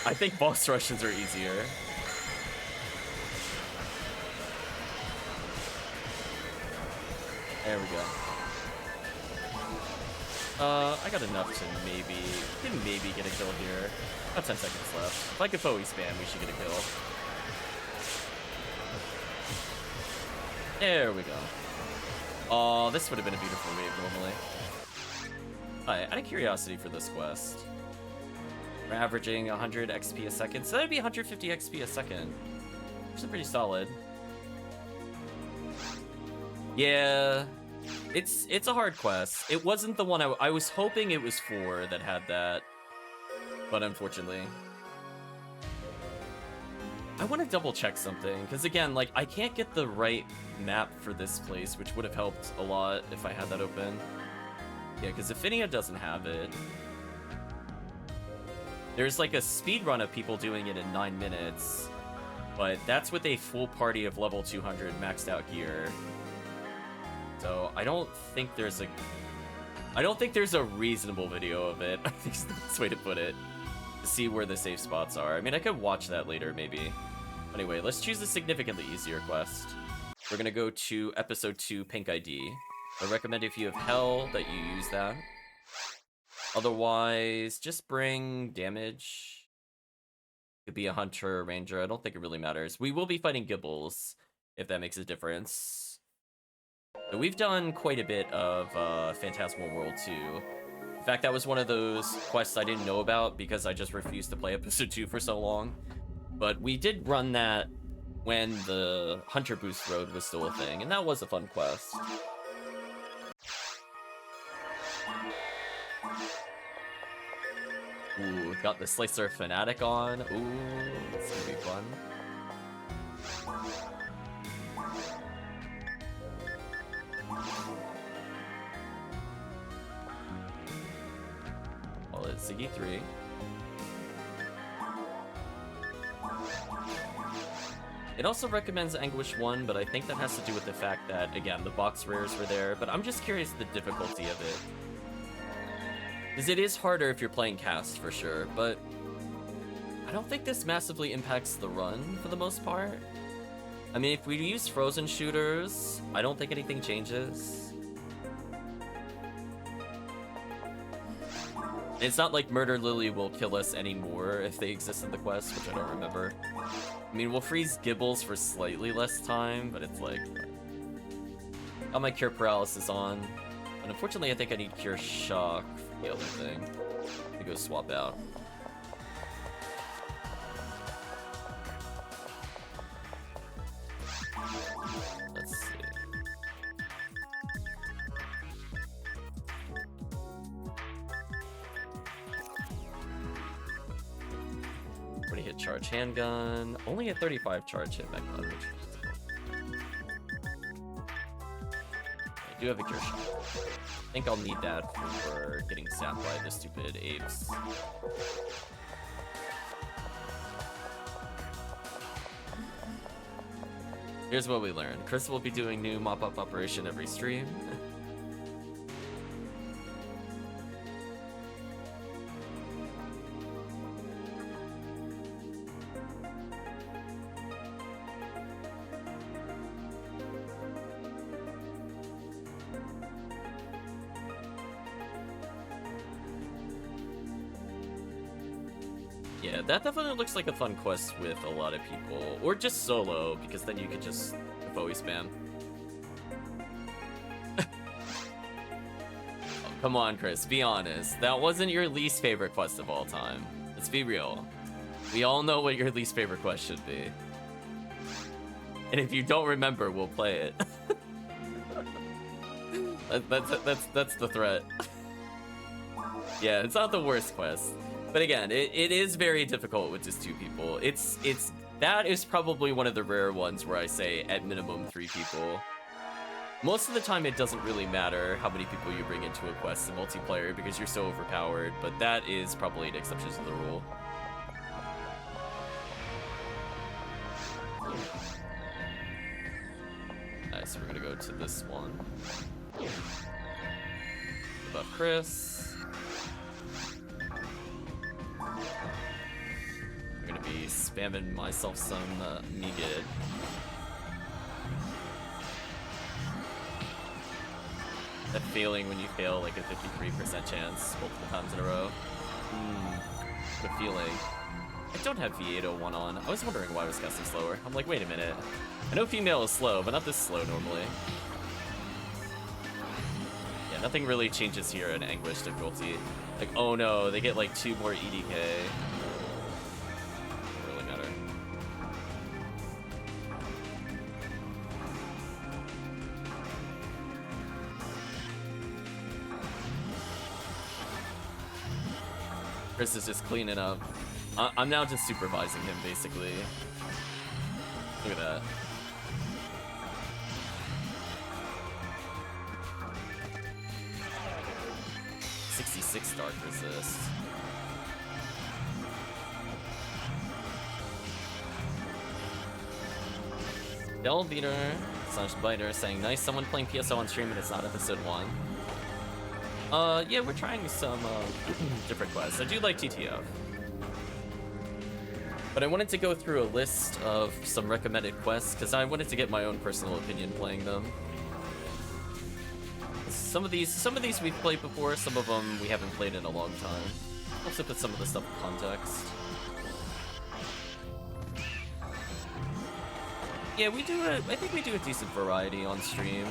I think boss rushes are easier. There we go. I got enough to maybe get a kill here. About 10 seconds left. If I could Foe spam, we should get a kill. There we go. Oh, this would have been a beautiful wave normally. Alright, out of curiosity for this quest, we're averaging 100 XP a second, so that'd be 150 XP a second, which is pretty solid. Yeah, it's a hard quest. It wasn't the one I was hoping it was 4 that had that, but unfortunately. I want to double check something, because again, like, I can't get the right map for this place, which would have helped a lot if I had that open. Yeah, because Ephinea doesn't have it. There's like a speed run of people doing it in 9 minutes, but that's with a full party of level 200 maxed out gear. So I don't think there's a reasonable video of it. I think it's the best way to put it. To see where the safe spots are. I mean, I could watch that later, maybe. Anyway, let's choose a significantly easier quest. We're gonna go to episode 2, Pink ID. I recommend if you have Hell that you use that. Otherwise, just bring damage. Could be a hunter or ranger. I don't think it really matters. We will be fighting Gibbles, if that makes a difference. So we've done quite a bit of Phantasmal World too. In fact, that was one of those quests I didn't know about because I just refused to play episode 2 for so long. But we did run that when the Hunter Boost Road was still a thing, and that was a fun quest. Ooh, got the Slicer Fanatic on. Ooh, that's gonna be fun. Well, it's Ziggy 3. It also recommends Anguish 1, but I think that has to do with the fact that, again, the box rares were there, but I'm just curious the difficulty of it. Because it is harder if you're playing cast, for sure, but I don't think this massively impacts the run, for the most part. I mean, if we use frozen shooters, I don't think anything changes. It's not like Murder Lily will kill us anymore if they exist in the quest, which I don't remember. I mean, we'll freeze Gibbles for slightly less time, but it's like... Got my Cure Paralysis on. But unfortunately, I think I need Cure Shock for the other thing. To go swap out. Let's see. Hit charge handgun, only a 35 charge hit back on, which is cool. I do have a cure shot. I think I'll need that for getting sapped by the stupid apes. Here's what we learned. Chris will be doing new Mop-up Operation every stream. Yeah, that definitely looks like a fun quest with a lot of people. Or just solo, because then you could just always spam. Oh, come on, Chris, be honest. That wasn't your least favorite quest of all time. Let's be real. We all know what your least favorite quest should be. And if you don't remember, we'll play it. That's the threat. Yeah, it's not the worst quest. But again, it is very difficult with just 2 people. That is probably one of the rare ones where I say at minimum 3 people. Most of the time it doesn't really matter how many people you bring into a quest in multiplayer because you're so overpowered, but that is probably an exception to the rule. so we're gonna go to this one. Buff Chris. I'm gonna be spamming myself some Negid. That feeling when you fail like a 53% chance multiple times in a row. Good feeling. I don't have V801 on. I was wondering why I was casting slower. I'm like, wait a minute. I know female is slow, but not this slow normally. Yeah, nothing really changes here in Anguish difficulty. Like, oh no, they get like 2 more EDK. Doesn't really matter. Chris is just cleaning up. I'm now just supervising him, basically. Look at that. .66 dark resist. Del Beater / Biter saying, nice, someone playing PSO on stream and it's not episode 1. Yeah, we're trying some different quests. I do like TTF. But I wanted to go through a list of some recommended quests because I wanted to get my own personal opinion playing them. Some of these we've played before, some of them we haven't played in a long time. Also put some of the stuff in context. Yeah, I think we do a decent variety on stream.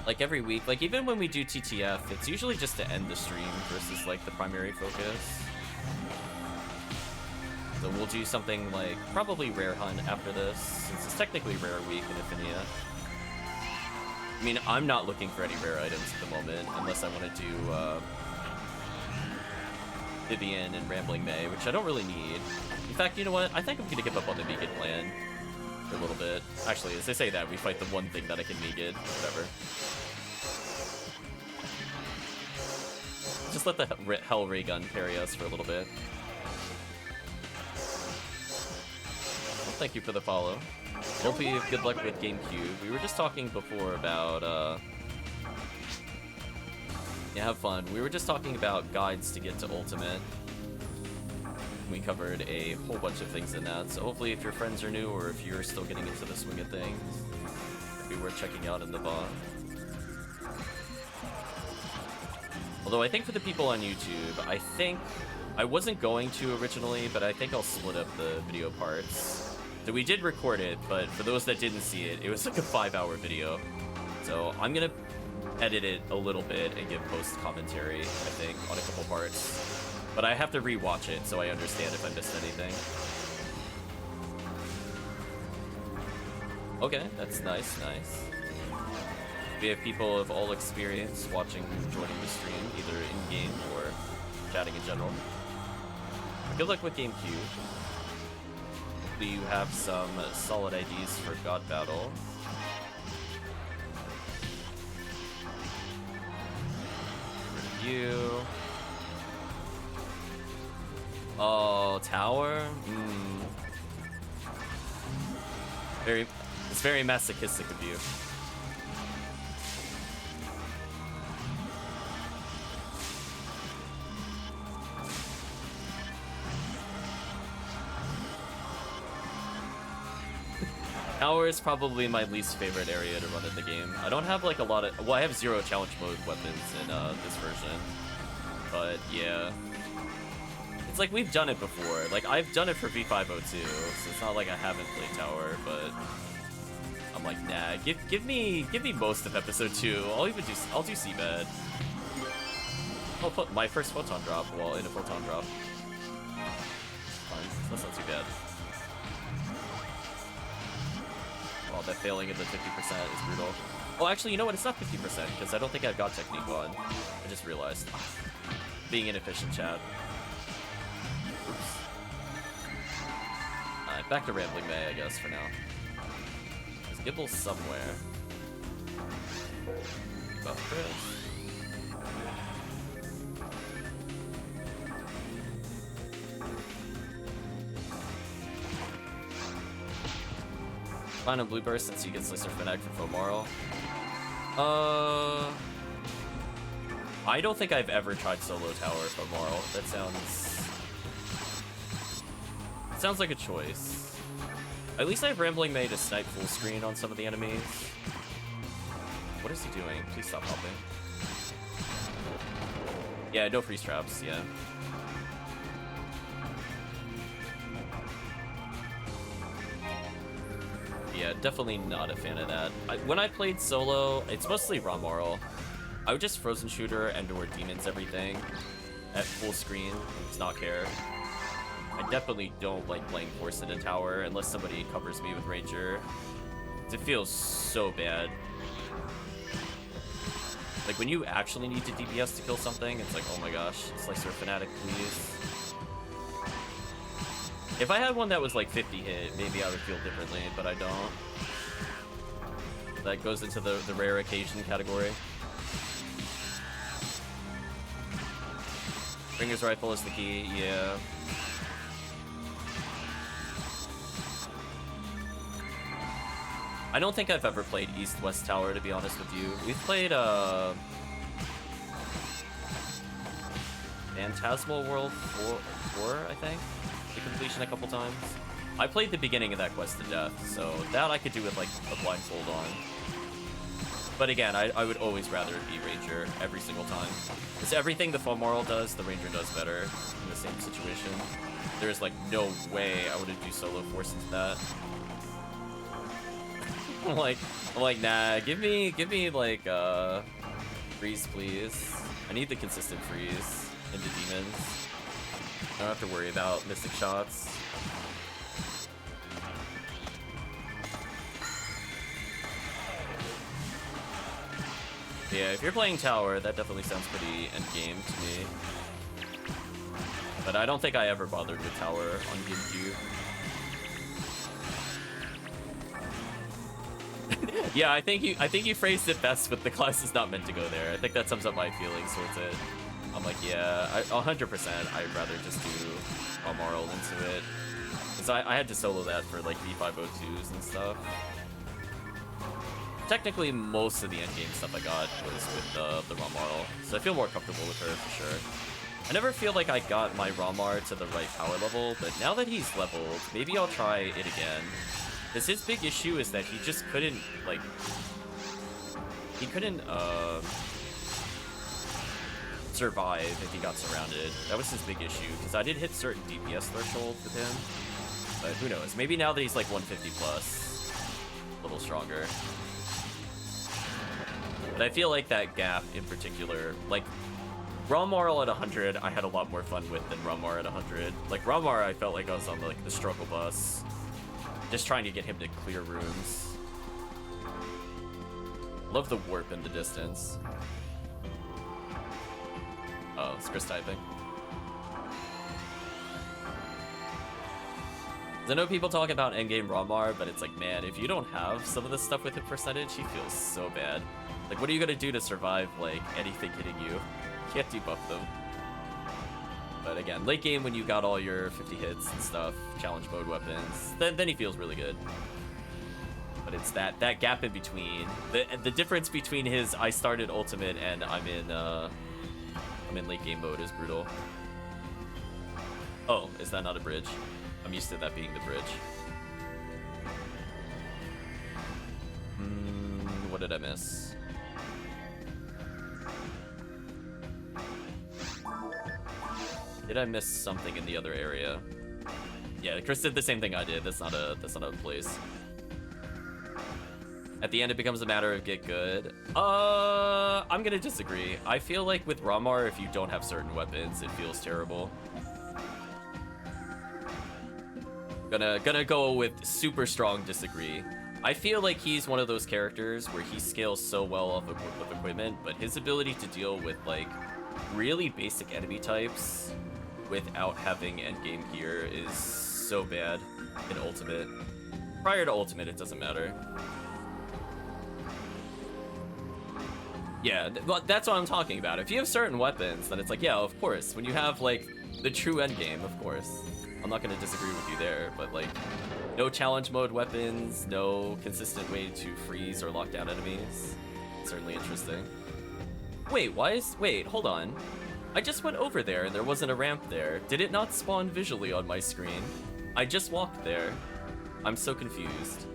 Like every week, like even when we do TTF, it's usually just to end the stream versus like the primary focus. So we'll do something like probably Rare Hunt after this, since it's technically Rare Week in Ephinea. I mean, I'm not looking for any rare items at the moment, unless I want to do Vivian and Rambling May, which I don't really need. In fact, you know what? I think I'm gonna give up on the Megid plan for a little bit. Actually, as they say that, we fight the one thing that I can Megid. Whatever. Just let the Hell Ray Gun carry us for a little bit. Well, thank you for the follow. Hope you have good luck with GameCube. We were just talking before about, yeah, have fun. We were just talking about guides to get to Ultimate. We covered a whole bunch of things in that, so hopefully if your friends are new or if you're still getting into the swing of things, it'd be worth checking out in the VOD. Although I think for the people on YouTube, I wasn't going to originally, but I think I'll split up the video parts. So we did record it, but for those that didn't see it, it was like a 5-hour video. So I'm gonna edit it a little bit and give post commentary, I think, on a couple parts. But I have to rewatch it so I understand if I missed anything. Okay, that's nice, nice. We have people of all experience watching, joining the stream, either in-game or chatting in general. Good luck with GameCube. Hopefully you have some solid IDs for God Battle. Review. Oh, tower? It's very masochistic of you. Tower is probably my least favorite area to run in the game. I don't have like a lot of, well, I have 0 challenge mode weapons in this version, but yeah. It's like we've done it before. Like I've done it for V502, so it's not like I haven't played tower, but I'm like, nah, give me most of episode 2. I'll do Seabed. I'll put my first Photon drop while in a Photon drop. Fine, that's not too bad. Oh, that failing of the 50% is brutal. Oh, actually, you know what? It's not 50%, because I don't think I've got technique on. I just realized. Being inefficient, chat. Oops. Alright, back to Rambling May, I guess, for now. There's Gibble somewhere. Buff Chris. Find a blue burst since you get Slicer Fnatic for Fomoral. I don't think I've ever tried solo tower Fomoral. That sounds like a choice. At least I have Rambling May to snipe full screen on some of the enemies. What is he doing? Please stop helping. Yeah, no freeze traps, yeah. Yeah, definitely not a fan of that. When I played solo, it's mostly Romoral. I would just frozen shooter and or demons everything at full screen, does not care. I definitely don't like playing Force in a tower unless somebody covers me with Ranger. It feels so bad. Like when you actually need to DPS to kill something, it's like, oh my gosh, Slicer Fnatic, please. If I had one that was like 50 hit, maybe I would feel differently, but I don't. That goes into the rare occasion category. Ringer's Rifle is the key, yeah. I don't think I've ever played East-West Tower, to be honest with you. We've played, Phantasmal World 4, I think? The completion a couple times. I played the beginning of that quest to death, so that I could do with, like, a blindfold on. But again, I would always rather be Ranger every single time. Because everything the Fomoral does, the Ranger does better in the same situation. There's, like, no way I would do solo Force into that. I'm like, nah, give me like freeze, please. I need the consistent freeze into demons. I don't have to worry about mystic shots. Yeah, if you're playing tower, that definitely sounds pretty endgame to me. But I don't think I ever bothered with tower on GameCube. Yeah, I think you phrased it best with the class is not meant to go there. I think that sums up my feelings towards it. I'm like, yeah, 100%. I'd rather just do Moral into it. Because I had to solo that for like V502s and stuff. Technically, most of the endgame stuff I got was with the Romoral, so I feel more comfortable with her for sure. I never feel like I got my Romar to the right power level, but now that he's leveled, maybe I'll try it again. Because his big issue is that he just couldn't, like... He couldn't, survive if he got surrounded. That was his big issue, because I did hit certain DPS thresholds with him. But who knows? Maybe now that he's like 150 plus, a little stronger. But I feel like that gap in particular, like, Romar at 100, I had a lot more fun with than Romar at 100. Like, Romar, I felt like I was on, like, the struggle bus. Just trying to get him to clear rooms. Love the warp in the distance. Oh, it's Chris typing. I know people talk about endgame Romar, but it's like, man, if you don't have some of this stuff with hit percentage, he feels so bad. Like, what are you gonna do to survive, like, anything hitting you? You can't debuff them. But again, late game when you got all your 50 hits and stuff, challenge mode weapons, then he feels really good. But it's that gap in between. The difference between his I started ultimate and I'm in late game mode is brutal. Oh, is that not a bridge? I'm used to that being the bridge. What did I miss? Did I miss something in the other area? Yeah, Chris did the same thing I did. That's not a place. At the end, it becomes a matter of get good. I'm gonna disagree. I feel like with Romar, if you don't have certain weapons, it feels terrible. Gonna go with super strong disagree. I feel like he's one of those characters where he scales so well off of equipment, but his ability to deal with like really basic enemy types without having endgame gear is so bad in Ultimate. Prior to Ultimate, it doesn't matter. Yeah, well, that's what I'm talking about. If you have certain weapons, then it's like, yeah, of course. When you have like the true endgame, of course. I'm not gonna disagree with you there, but like, No challenge mode weapons, no consistent way to freeze or lock down enemies. Certainly interesting. Wait, wait, hold on. I just went over there and there wasn't a ramp there. Did it not spawn visually on my screen? I just walked there. I'm so confused.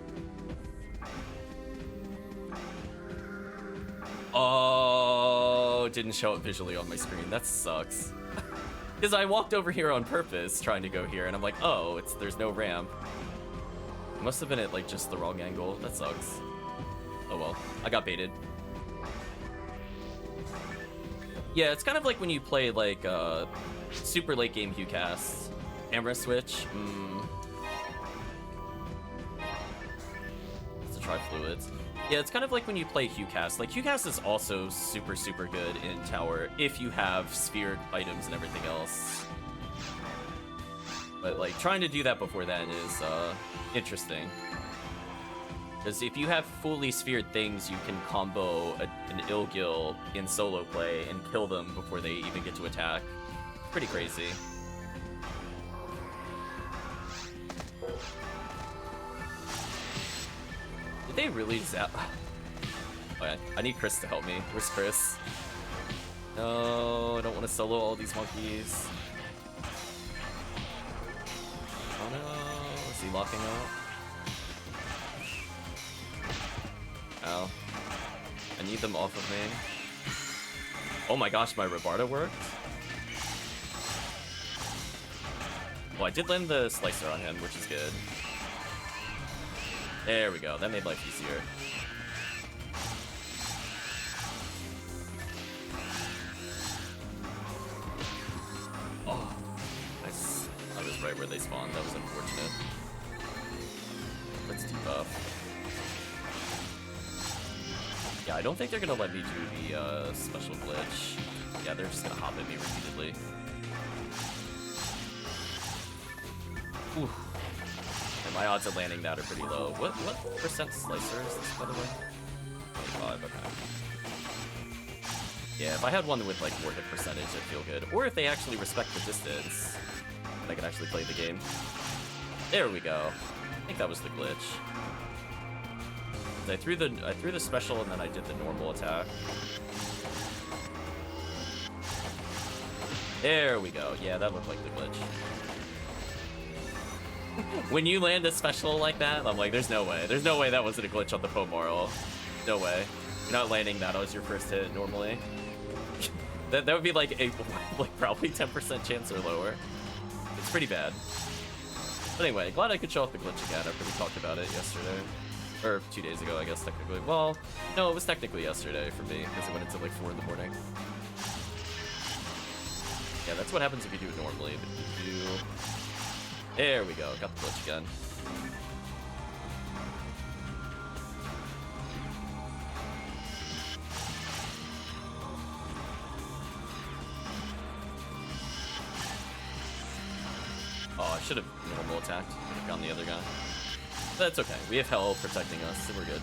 Oh, it didn't show up visually on my screen. That sucks. Because I walked over here on purpose trying to go here and I'm like, oh, there's no ramp. It must have been at like just the wrong angle. That sucks. Oh well, I got baited. Yeah, it's kind of like when you play like super late game HuCast. Camera switch. Let's try fluids. Yeah, it's kind of like when you play HuCast. Like HuCast is also super good in tower if you have sphered items and everything else. But like trying to do that before then is interesting. Because if you have fully sphered things, you can combo an Ilgil in solo play and kill them before they even get to attack. Pretty crazy. Did they really zap? Okay, I need Chris to help me. Where's Chris? No, I don't want to solo all these monkeys. Oh no, is he locking up? Ow. I need them off of me. Oh my gosh, my Rabarda worked? Well, I did land the Slicer on him, which is good. There we go, that made life easier. Oh, nice. I was right where they spawned, that was unfortunate. Let's debuff. Yeah, I don't think they're gonna let me do the special glitch. Yeah, they're just gonna hop at me repeatedly. Ooh. And my odds of landing that are pretty low. What percent slicer is this, by the way? 25, okay. Yeah, if I had one with like more hit percentage, it'd feel good. Or if they actually respect the distance, I can actually play the game. There we go. I think that was the glitch. I threw the special and then I did the normal attack. There we go. Yeah, that looked like the glitch. When you land a special like that, I'm like, there's no way. There's no way that wasn't a glitch on the Pomarl. No way. You're not landing that as your first hit normally. that would be like a probably 10% chance or lower. It's pretty bad. But anyway, glad I could show off the glitch again after we talked about it yesterday. Or 2 days ago, I guess, technically. Well, no, it was technically yesterday for me, because it went until like 4 in the morning. Yeah, that's what happens if you do it normally, but if you do... There we go, got the glitch again. Oh, I should have normal attacked. Could have gone the other guy. That's okay. We have Hell protecting us, so we're good.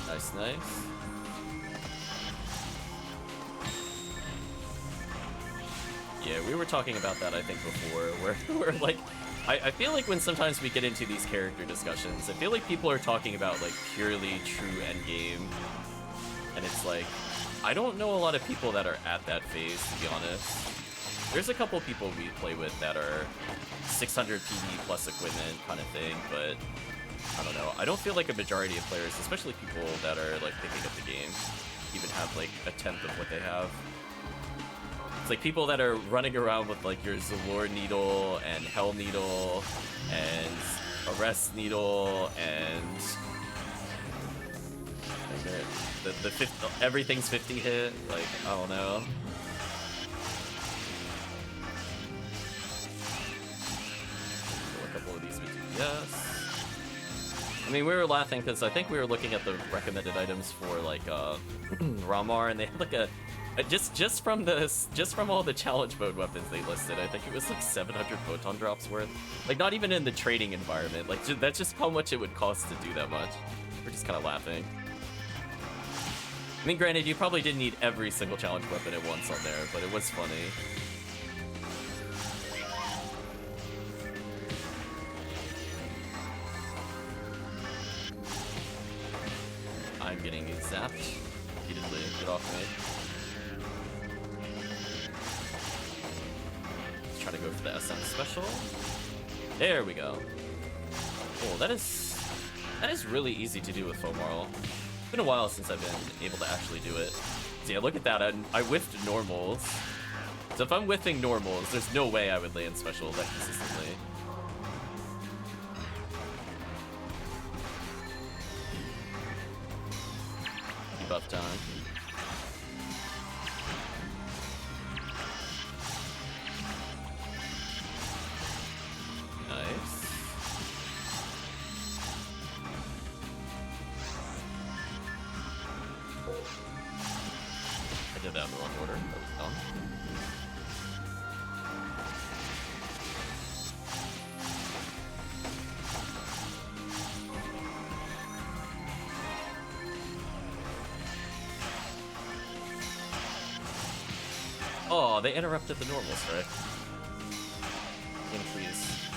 Nice, nice. Yeah, we were talking about that, I think, before, where we're like... I feel like when sometimes we get into these character discussions, I feel like people are talking about, like, purely true endgame. And it's like, I don't know a lot of people that are at that phase, to be honest. There's a couple people we play with that are 600 PV plus equipment kind of thing, but I don't know. I don't feel like a majority of players, especially people that are like picking up the game, even have like a tenth of what they have. It's like people that are running around with like your Zalor Needle and Hell Needle and Arrest Needle and the 50, everything's 50 hit. Like, I don't know. Yes. I mean, we were laughing because I think we were looking at the recommended items for like Ramar, and they had like a just from all the challenge mode weapons they listed, I think it was like 700 photon drops worth. Like, not even in the trading environment. Like, that's just how much it would cost to do that much. We're just kind of laughing. I mean, granted, you probably didn't need every single challenge weapon at once on there, but it was funny. getting zapped repeatedly. Get off me. Let's try to go for the SM special. There we go. Oh, that is really easy to do with Fomarl. It's been a while since I've been able to actually do it. So yeah, look at that. I whiffed normals. So if I'm whiffing normals, there's no way I would land special that consistently. Debuff time. Nice. I did that in the wrong order. That was dumb. Oh, they interrupted the normal strike. Please.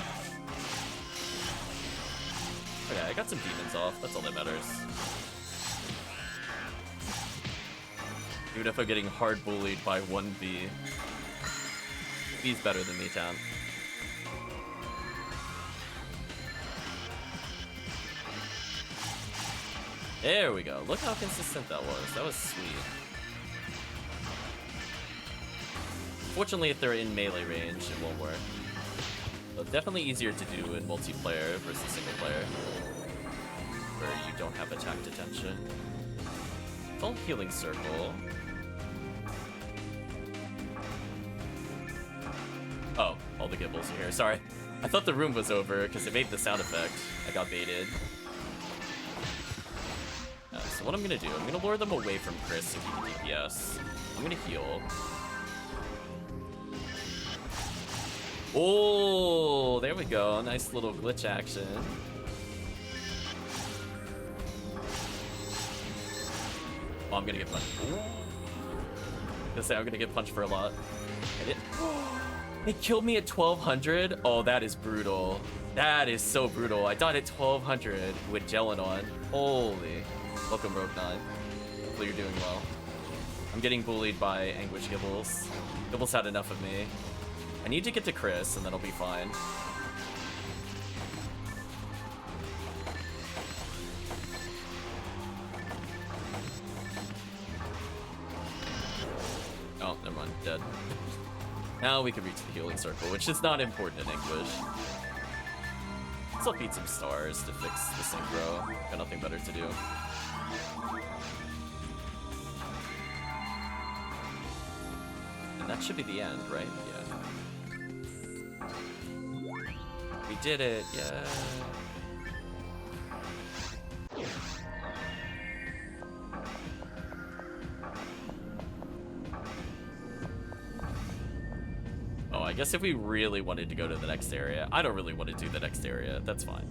Okay, I got some demons off. That's all that matters. Even if I'm getting hard bullied by 1B. B's better than me, Town. There we go. Look how consistent that was. That was sweet. Fortunately, if they're in melee range, it won't work. But definitely easier to do in multiplayer versus single player, where you don't have attack detention. Full healing circle. Oh, all the gibbles are here. Sorry. I thought the room was over because it made the sound effect. I got baited. So what I'm gonna do, I'm gonna lure them away from Chris so he can DPS. I'm gonna heal. Oh, there we go. Nice little glitch action. Oh, I'm gonna get punched. Gonna say I'm gonna get punched for a lot. They killed me at 1200. Oh, that is brutal. That is so brutal. I died at 1200 with Gelin on. Holy. Welcome, Rogue 9. Hopefully you're doing well. I'm getting bullied by Anguish Gibbles. Gibbles had enough of me. I need to get to Chris, and then I'll be fine. Oh, never mind. Dead. Now we can reach the healing circle, which is not important in Anguish. Still beat some stars to fix the synchro. Got nothing better to do. And that should be the end, right? Yeah. We did it, yeah. Oh, I guess if we really wanted to go to the next area, I don't really want to do the next area. That's fine.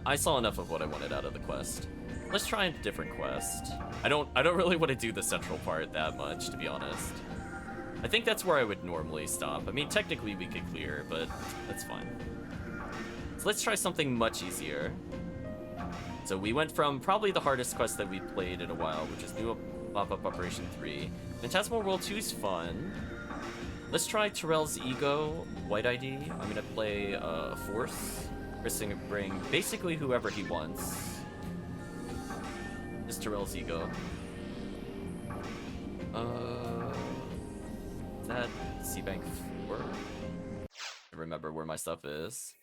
I saw enough of what I wanted out of the quest. Let's try a different quest. I don't really want to do the central part that much, to be honest. I think that's where I would normally stop. I mean, technically we could clear, but that's fine. So let's try something much easier. So we went from probably the hardest quest that we've played in a while, which is new Mop-up Operation 3. Phantasmal World 2 is fun. Let's try Terrell's Ego, White ID. I'm gonna play Force. Chris can bring basically whoever he wants. Just Terrell's Ego. Is that C-Bank 4? I remember where my stuff is.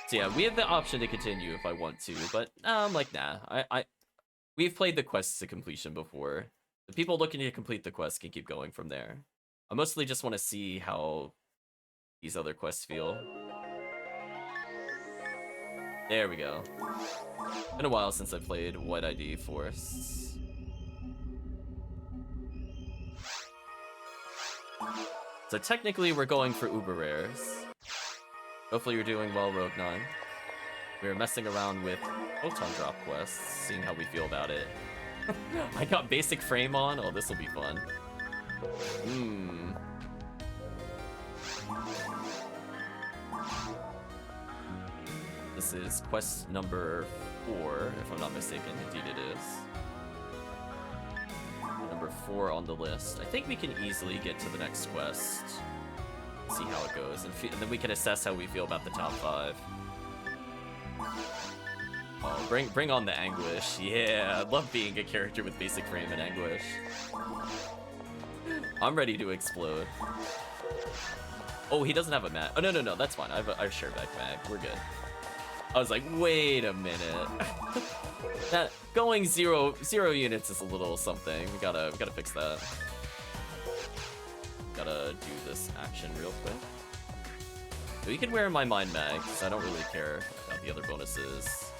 So yeah, we have the option to continue if I want to, but I'm like, nah. We've played the quests to completion before. The people looking to complete the quest can keep going from there. I mostly just want to see how these other quests feel. There we go. Been a while since I played White ID Force. So technically we're going for Uber Rares. Hopefully you're doing well, Rogue 9. We're messing around with Photon drop quests, seeing how we feel about it. I got basic frame on. Oh, this will be fun. This is quest number 4, if I'm not mistaken. Indeed it is. Number 4 on the list. I think we can easily get to the next quest. See how it goes, and then we can assess how we feel about the top 5. Oh, bring on the anguish. Yeah, I love being a character with basic frame and anguish. I'm ready to explode. Oh, he doesn't have a mag. Oh, no, that's fine. I have a Shareback mag. We're good. I was like, wait a minute. That going zero units is a little something. We gotta fix that. Gotta do this action real quick. We can wear my mind mag, because I don't really care about the other bonuses.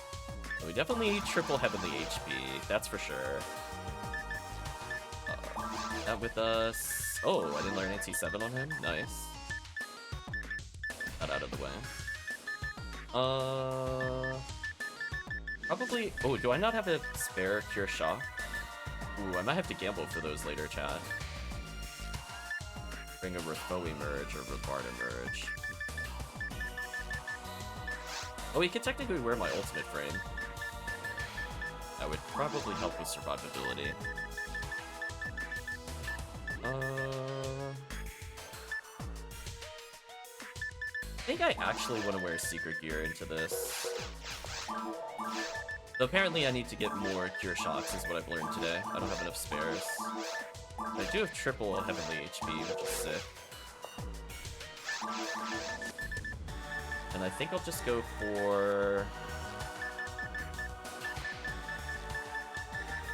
But we definitely need triple heavenly HP, that's for sure. That with us. Oh, I didn't learn NC7 on him. Nice. That out of the way. Probably. Oh, do I not have a spare Cure Shock? Ooh, I might have to gamble for those later, chat. Bring a Ratho emerge or Ravard emerge. Oh, he could technically wear my ultimate frame. That would probably help with survivability. I think I actually want to wear Secret Gear into this. Though apparently I need to get more Cure Shocks is what I've learned today. I don't have enough spares. I do have triple heavenly HP, which is sick. And I think I'll just go for...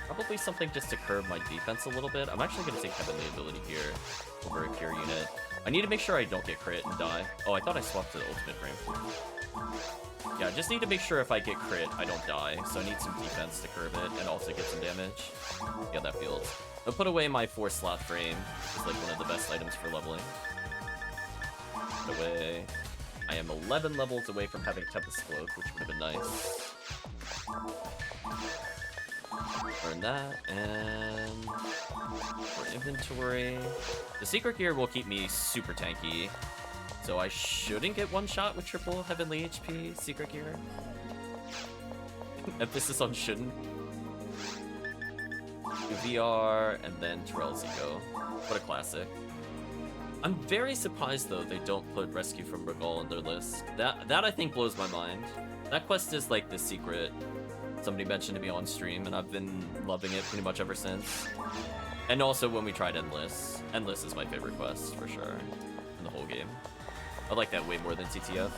probably something just to curb my defense a little bit. I'm actually going to take heavenly ability here over a cure unit. I need to make sure I don't get crit and die. Oh, I thought I swapped to the ultimate frame. Yeah, I just need to make sure if I get crit, I don't die. So I need some defense to curb it and also get some damage. Yeah, that feels. I'll put away my 4-slot frame. It's like one of the best items for leveling. Put away. I am 11 levels away from having Tempest Cloak, which would have been nice. Burn that, and for inventory. The Secret Gear will keep me super tanky, so I shouldn't get one shot with triple heavenly HP Secret Gear. Emphasis on shouldn't. VR, and then Terrell's Ego. What a classic. I'm very surprised though they don't put Rescue from Ragol on their list. That I think blows my mind. That quest is like the secret. Somebody mentioned to me on stream, and I've been loving it pretty much ever since. And also when we tried Endless. Endless is my favorite quest, for sure, in the whole game. I like that way more than TTF.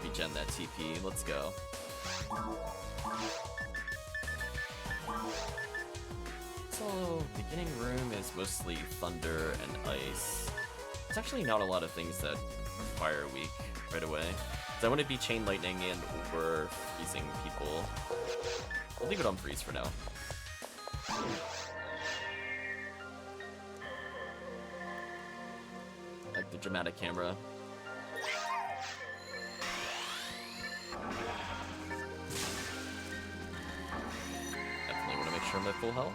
Regen that TP, let's go. So, beginning room is mostly thunder and ice. There's actually not a lot of things that are fire weak right away. So I want to be chain lightning and over freezing people. I'll leave it on freeze for now. Like the dramatic camera. Definitely want to make sure I'm at full health.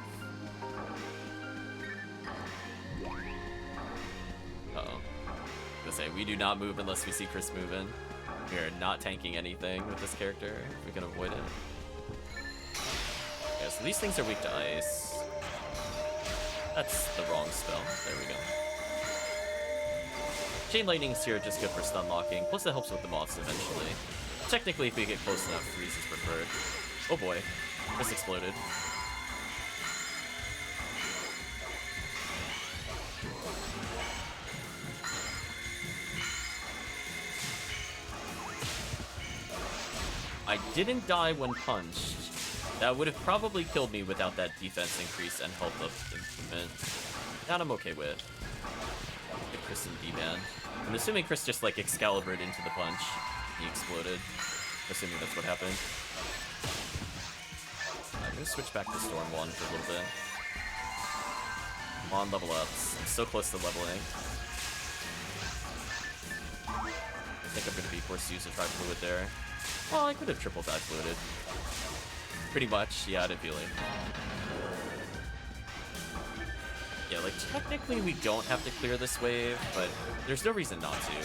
Say we do not move unless we see Chris moving. We are not tanking anything with this character if we can avoid it. Yeah, so these things are weak to ice. That's the wrong spell. There we go. Chain lightning's here just good for stun locking, plus it helps with the moths eventually. Technically, if we get close enough, freeze is preferred. Oh boy, this exploded. I didn't die when punched. That would have probably killed me without that defense increase and health up improvement. That I'm okay with. Get Chris and D-Man. I'm assuming Chris just like Excalibur'd into the punch. He exploded. Assuming that's what happened. I'm gonna switch back to Storm Wand for a little bit. Come on, level ups. I'm so close to leveling. I think I'm gonna be forced to use a Tri-Fluid there. Well, I could have triple Tri-Fluided. Pretty much, yeah, I had a feeling. Yeah, like, technically we don't have to clear this wave, but there's no reason not to.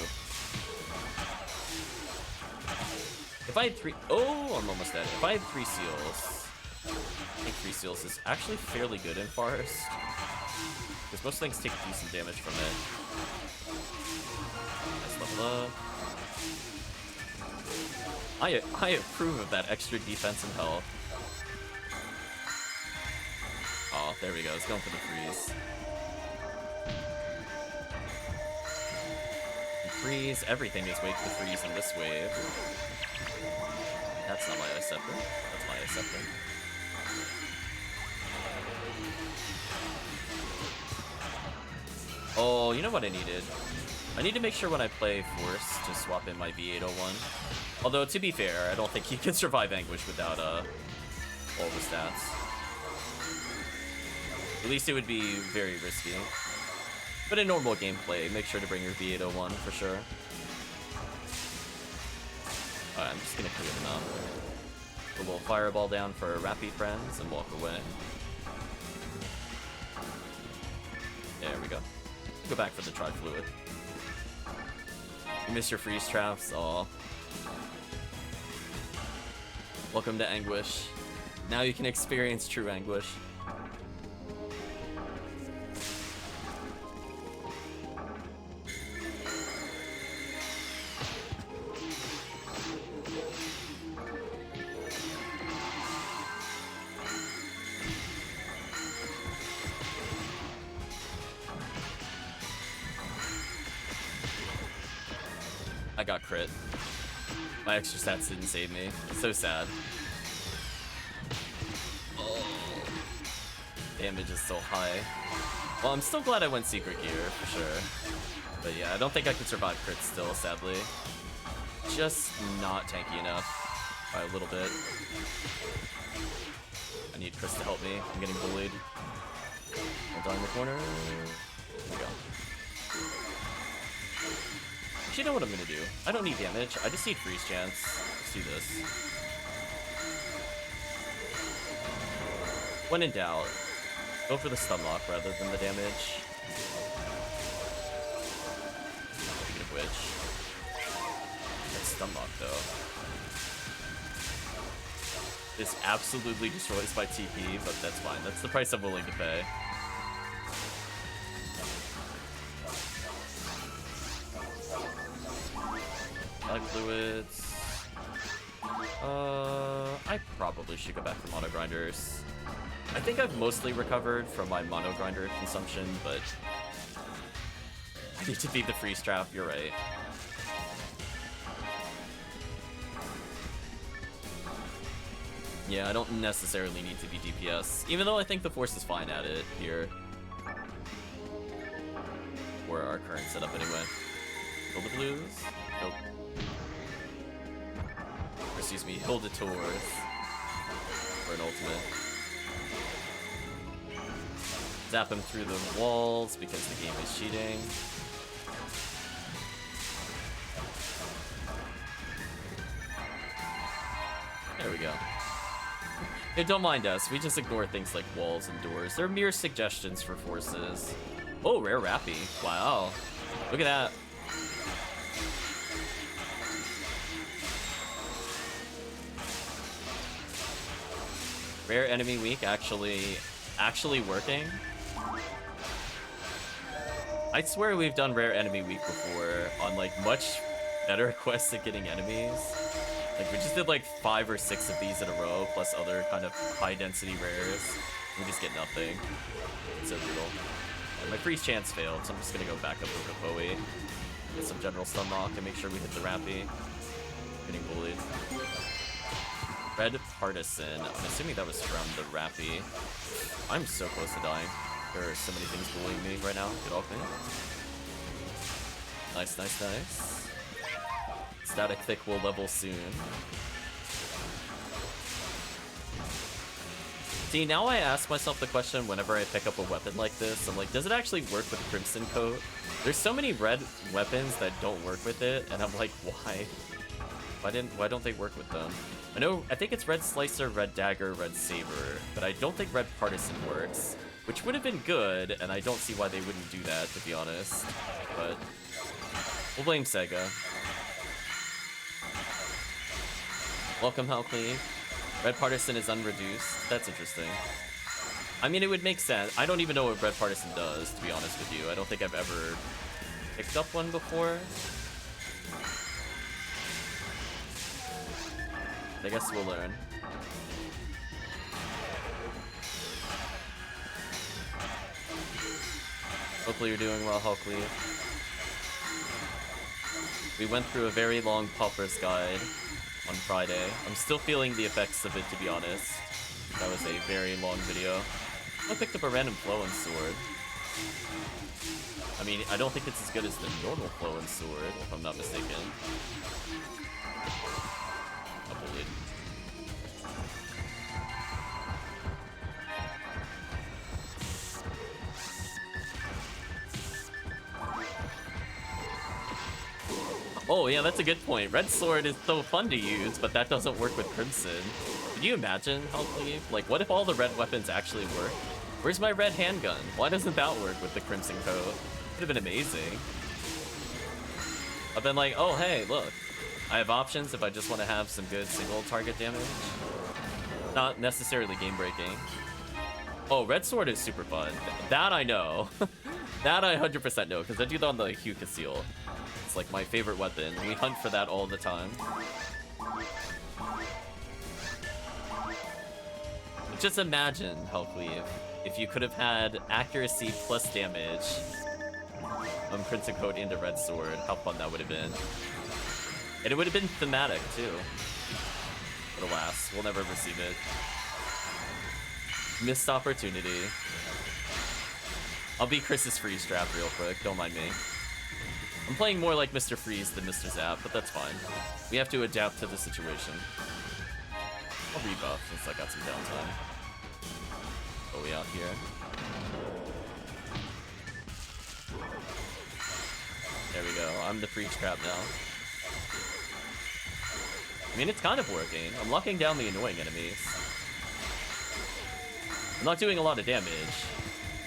If I had 3... Oh, I'm almost dead. If I had 3 seals... I think 3 seals is actually fairly good in Forest. Because most things take decent damage from it. Nice level up. I approve of that extra defense and health. Oh, there we go. It's going for the freeze. And freeze. Everything is weak to freeze in this wave. That's not my Ice Scepter. That's my Ice Scepter. Oh, you know what I needed? I need to make sure when I play Force to swap in my V801. Although, to be fair, I don't think he can survive Anguish without all the stats. At least it would be very risky. But in normal gameplay, make sure to bring your V801 for sure. Alright, I'm just gonna clear them out. Put a little fireball down for our Rappy friends and walk away. There we go. Go back for the Tri-Fluid. You miss your freeze traps? Aw. Welcome to Anguish. Now you can experience true anguish. I got crit. My extra stats didn't save me. So sad. Oh. Damage is so high. Well, I'm still glad I went Secret Gear, for sure. But yeah, I don't think I could survive crit still, sadly. Just not tanky enough. By a little bit. I need Chris to help me. I'm getting bullied. Hold on in the corner. There we go. You know what I'm gonna do? I don't need damage, I just need freeze chance. Let's do this. When in doubt, go for the stun lock rather than the damage. Speaking of which, that stun lock though. This absolutely destroys my TP, but that's fine. That's the price I'm willing to pay. Life fluids. I probably should go back for mono grinders. I think I've mostly recovered from my mono grinder consumption, but I need to beat the freeze trap. You're right. Yeah, I don't necessarily need to be DPS, even though I think the Force is fine at it here. For our current setup anyway. Kill the blues? Nope. Or excuse me, Hilda Tours for an ultimate. Zap him through the walls because the game is cheating. There we go. Hey, don't mind us, we just ignore things like walls and doors. They're mere suggestions for forces. Oh, rare Rappy. Wow. Look at that. Rare enemy week actually working. I swear we've done rare enemy week before on like much better quests at getting enemies. Like we just did like 5 or 6 of these in a row, plus other kind of high density rares. We just get nothing. It's so brutal. And my freeze chance failed, so I'm just gonna go back up over Bowie. Get some general stun lock and make sure we hit the Rappy. Getting bullied. Red Partisan. I'm assuming that was from the Rappy. I'm so close to dying. There are so many things bullying me right now. Get off me. Nice, nice, nice. Static Thick will level soon. See, now I ask myself the question whenever I pick up a weapon like this. I'm like, does it actually work with Crimson Coat? There's so many red weapons that don't work with it, and I'm like, why? Why don't they work with them? I think it's Red Slicer, Red Dagger, Red Saber, but I don't think Red Partisan works. which would have been good, and I don't see why they wouldn't do that, to be honest. But we'll blame Sega. Welcome, HellCleave. Red Partisan is unreduced. That's interesting. I mean, it would make sense. I don't even know what Red Partisan does, to be honest with you. I don't think I've ever picked up one before. I guess we'll learn. Hopefully you're doing well, HellCleave. We went through a very long Pauper's Guide on Friday. I'm still feeling the effects of it, to be honest. That was a very long video. I picked up a random Flowing Sword. I mean, I don't think it's as good as the normal Flowing Sword, if I'm not mistaken. Oh, bullied. Oh, yeah, that's a good point. Red Sword is so fun to use, but that doesn't work with Crimson. Could you imagine, HellCleave? Like, what if all the red weapons actually work? Where's my red handgun? Why doesn't that work with the Crimson coat? Would have been amazing. I've been like, oh, hey, look. I have options if I just want to have some good single target damage. Not necessarily game-breaking. Oh, Red Sword is super fun. That I know. That I 100% know, because I do that on the Hue Conceal. It's like my favorite weapon. We hunt for that all the time. Just imagine, HellCleave, if you could have had accuracy plus damage on Crimson Coat into Red Sword, how fun that would have been. And it would have been thematic, too. But alas, we'll never receive it. Missed opportunity. I'll be Chris's Freeze draft real quick, don't mind me. I'm playing more like Mr. Freeze than Mr. Zap, but that's fine. We have to adapt to the situation. I'll rebuff since I got some downtime. Oh, we out here. There we go. I'm the Freeze Trap now. I mean, it's kind of working. I'm locking down the annoying enemies. I'm not doing a lot of damage.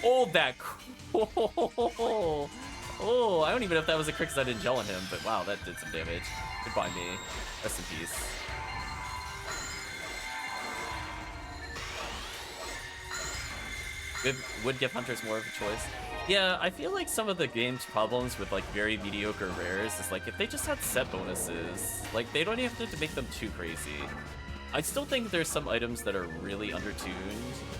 Oh, that... Oh, I don't even know if that was a crit because I didn't gel on him, but wow, that did some damage. Goodbye, me. Rest in peace. Would give hunters more of a choice. Yeah, I feel like some of the game's problems with like very mediocre rares is like if they just had set bonuses, like they don't even have to make them too crazy. I still think there's some items that are really undertuned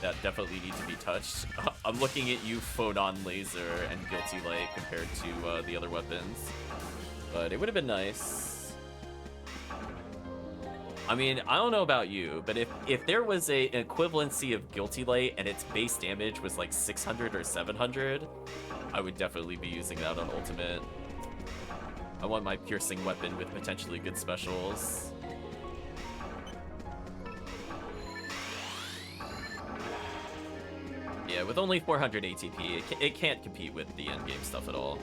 that definitely need to be touched. I'm looking at you, Photon Laser and Guilty Light compared to the other weapons, but it would have been nice. I mean, I don't know about you, but if there was an equivalency of Guilty Light and its base damage was like 600 or 700, I would definitely be using that on Ultimate. I want my piercing weapon with potentially good specials. Yeah, with only 400 ATP, it can't compete with the endgame stuff at all.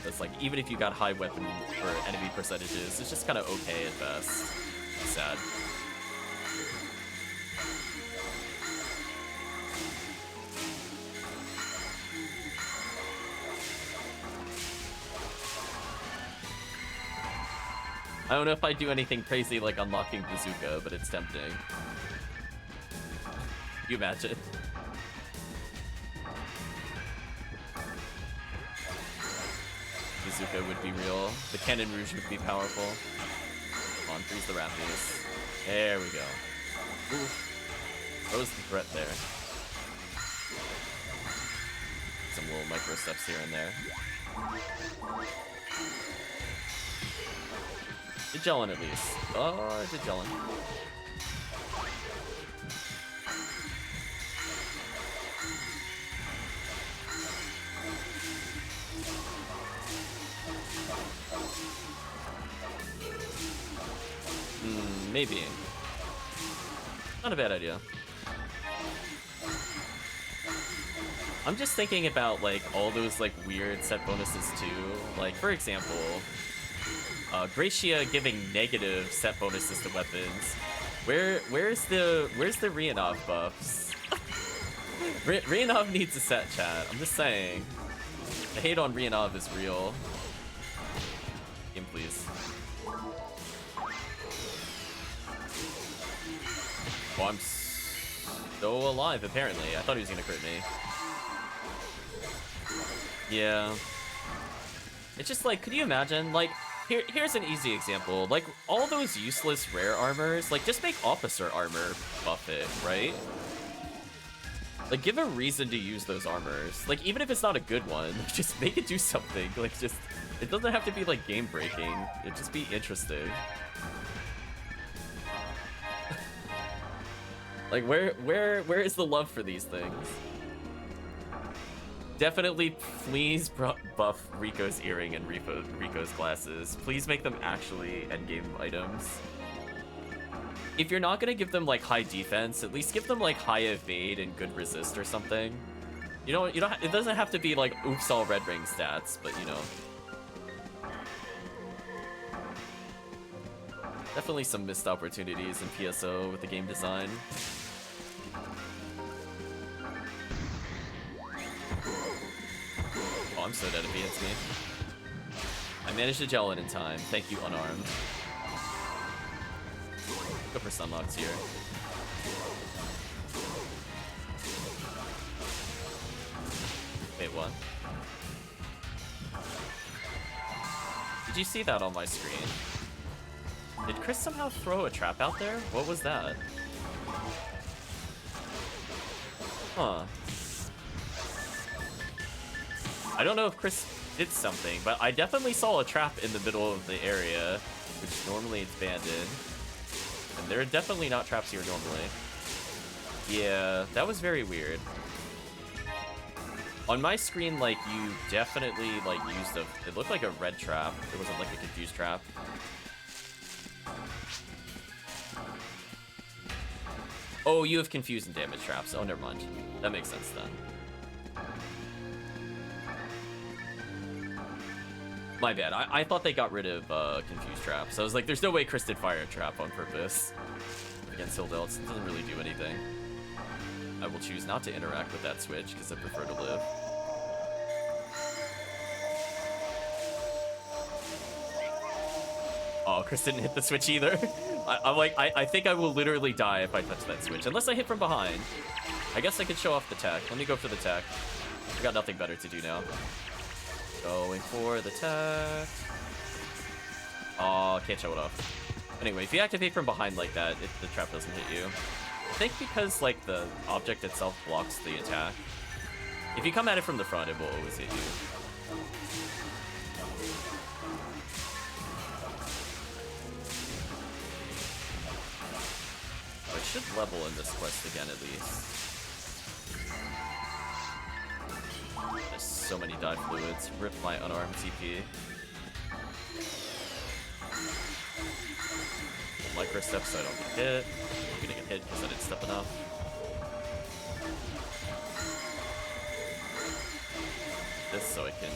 It's like, even if you got high weapon or enemy percentages, it's just kind of okay at best. It's sad. I don't know if I do anything crazy like unlocking Bazooka, but it's tempting. You imagine? Bazooka would be real. The Cannon Rouge would be powerful. Come on, freeze the Rappies. There we go. Ooh. Throws the threat there. Some little micro steps here and there. Did Jellin at least. Oh, I did Jellin. Maybe. Not a bad idea. I'm just thinking about like all those like weird set bonuses too. Like for example, Gracia giving negative set bonuses to weapons. Where's the Rianov buffs? Rianov needs a set, chat. I'm just saying. The hate on Rianov is real. Game, please. Oh, I'm still alive, apparently. I thought he was gonna crit me. Yeah. It's just like, could you imagine? Like, here's an easy example. Like, all those useless rare armors, like, just make officer armor buff it, right? Like, give a reason to use those armors. Like, even if it's not a good one, just make it do something. Like, just, it doesn't have to be, like, game-breaking. It'd just be interesting. Like, where is the love for these things? Definitely, please buff Rico's earring and Rico's glasses. Please make them actually endgame items. If you're not gonna give them like high defense, at least give them like high evade and good resist or something. You don't. It doesn't have to be like oops all red ring stats, but you know. Definitely some missed opportunities in PSO with the game design. Oh, I'm so dead if he hits me. I managed to gel it in time. Thank you, unarmed. Go for Sunlocks here. Wait, what? Did you see that on my screen? Did Chris somehow throw a trap out there? What was that? Huh. I don't know if Chris did something, but I definitely saw a trap in the middle of the area, which normally it's banded. And there are definitely not traps here normally. Yeah, that was very weird. On my screen, like, you definitely, like, used a... It looked like a red trap. It wasn't, like, a confused trap. Oh, you have confused and damage traps. Oh, never mind. That makes sense, then. My bad. I thought they got rid of confused traps. I was like, there's no way Chris did fire a trap on purpose. Against Hildelts, it doesn't really do anything. I will choose not to interact with that switch because I prefer to live. Oh, Chris didn't hit the switch either. I'm like, I think I will literally die if I touch that switch. Unless I hit from behind. I guess I could show off the tech. Let me go for the tech. I got nothing better to do now. Going for the tech. Oh, can't show it off. Anyway, if you activate from behind like that, the trap doesn't hit you. I think because, like, the object itself blocks the attack. If you come at it from the front, it will always hit you. I should level in this quest again, at least. There's so many die fluids. Rip my unarmed TP. Micro step so I don't get hit. I'm gonna get hit because I didn't step enough. This so I can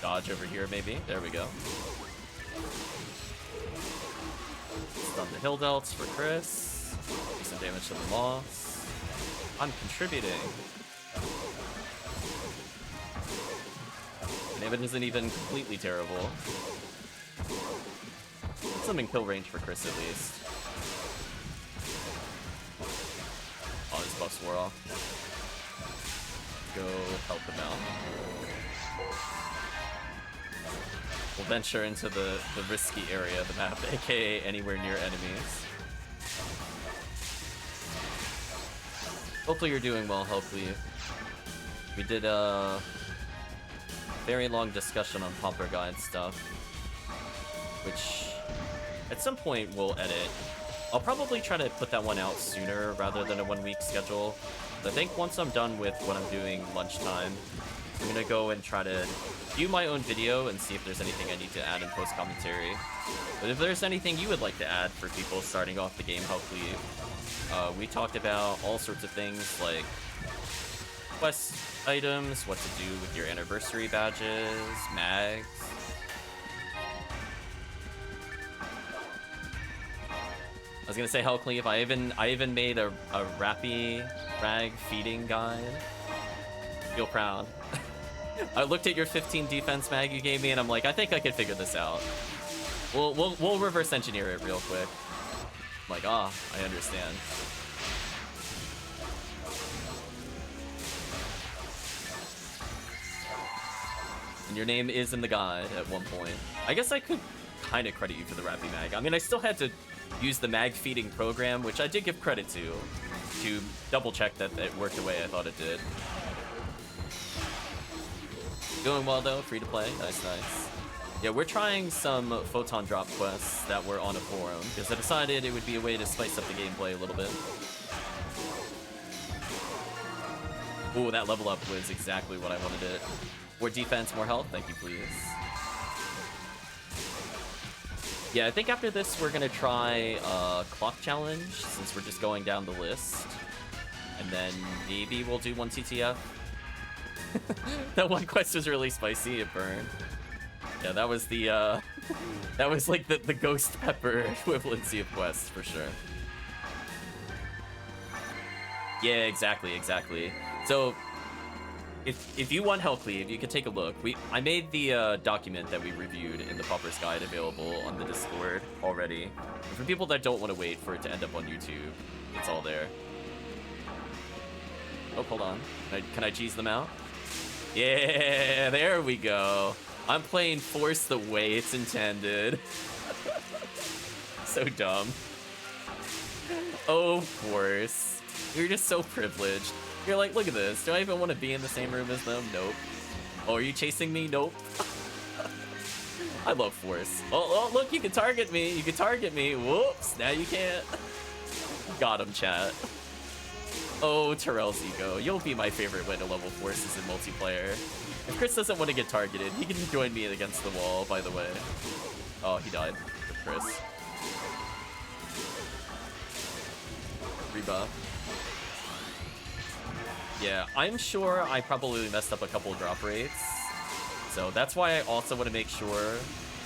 dodge over here maybe. There we go. Stun the Hildelts for Chris. Do some damage to the Moss. I'm contributing. The damage isn't even completely terrible. Some in kill range for Chris at least. Oh, his buffs wore off. Go help him out. We'll venture into the risky area of the map, aka anywhere near enemies. Hopefully you're doing well, HellCleave. We did a very long discussion on Pomper Guide stuff, which at some point we'll edit. I'll probably try to put that one out sooner rather than a 1 week schedule. But I think once I'm done with what I'm doing lunchtime, I'm gonna go and try to view my own video and see if there's anything I need to add in post commentary. But if there's anything you would like to add for people starting off the game, HellCleave, we talked about all sorts of things like quest items, what to do with your anniversary badges, mags. was gonna say HellCleave. I even made a Rappy Rag feeding guide. Feel proud. I looked at your 15 defense mag you gave me, and I'm like, I think I could figure this out. We'll reverse engineer it real quick. I'm like, I understand. And your name is in the guide at one point. I guess I could kind of credit you for the Rappy mag. I mean, I still had to use the mag feeding program, which I did give credit to double check that it worked the way I thought it did. Doing well though, free to play, nice. Yeah, we're trying some Photon drop quests that were on a forum, because I decided it would be a way to spice up the gameplay a little bit. Ooh, that level up was exactly what I wanted it. More defense, more health, thank you please. Yeah, I think after this we're gonna try Clock Challenge, since we're just going down the list. And then maybe we'll do one TTF. That one quest was really spicy, it burned. Yeah, that was the, that was like the ghost pepper equivalency of quests, for sure. Yeah, exactly. So, if you want HellCleave, you can take a look. I made the document that we reviewed in the Pauper's Guide available on the Discord already. And for people that don't want to wait for it to end up on YouTube, it's all there. Oh, hold on. Can I cheese them out? Yeah, there we go. I'm playing Force the way it's intended. So dumb. Oh, Force. You're just so privileged. You're like, look at this. Do I even want to be in the same room as them? Nope. Oh, are you chasing me? Nope. I love Force. Oh, look, you can target me. You can target me. Whoops, now you can't. Got him, chat. Oh, Terrell's ego. You'll be my favorite way to level Forces in multiplayer. If Chris doesn't want to get targeted, he can join me against the wall, by the way. Oh, he died. Chris. Rebuff. Yeah, I'm sure I probably messed up a couple drop rates. So that's why I also want to make sure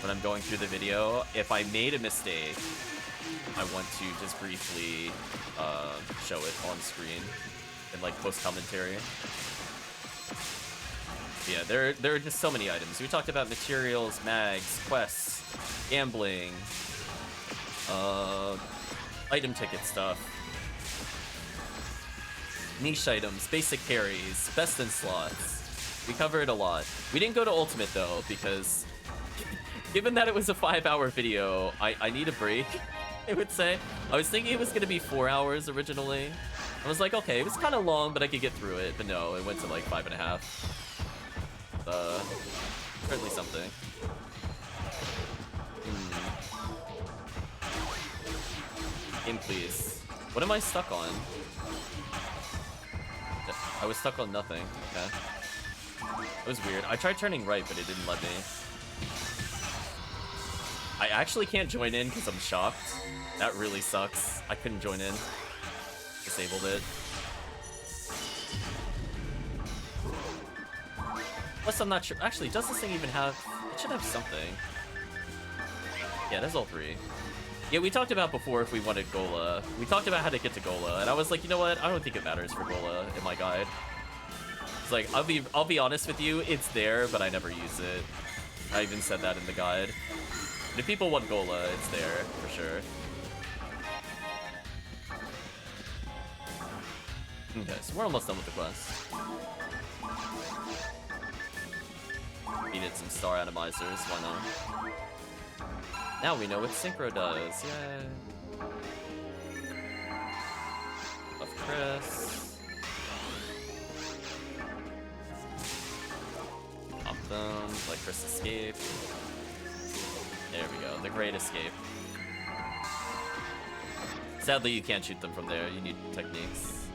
when I'm going through the video, if I made a mistake, I want to just briefly show it on screen in like post commentary. Yeah, there are just so many items. We talked about materials, mags, quests, gambling, item ticket stuff, niche items, basic carries, best in slots. We covered a lot. We didn't go to ultimate though, because given that it was a 5-hour video, I need a break. I would say. I was thinking it was gonna be 4 hours originally. I was like, okay, it was kind of long, but I could get through it. But no, it went to like 5.5. Certainly something. Game, please. What am I stuck on? I was stuck on nothing. Okay. It was weird. I tried turning right, but it didn't let me. I actually can't join in because I'm shocked. That really sucks. I couldn't join in. Disabled it. Plus, I'm not sure. Actually, does this thing even have... It should have something. Yeah, that's all 3. Yeah, we talked about before if we wanted Gola. We talked about how to get to Gola, and I was like, you know what? I don't think it matters for Gola in my guide. It's like, I'll be honest with you, it's there, but I never use it. I even said that in the guide. And if people want Gola, it's there, for sure. Okay, so we're almost done with the quest. Needed some star atomizers, why not? Now we know what Synchro does, yay! Love Chris. Pop them, let Chris escape. There we go, the Great Escape. Sadly, you can't shoot them from there, you need techniques.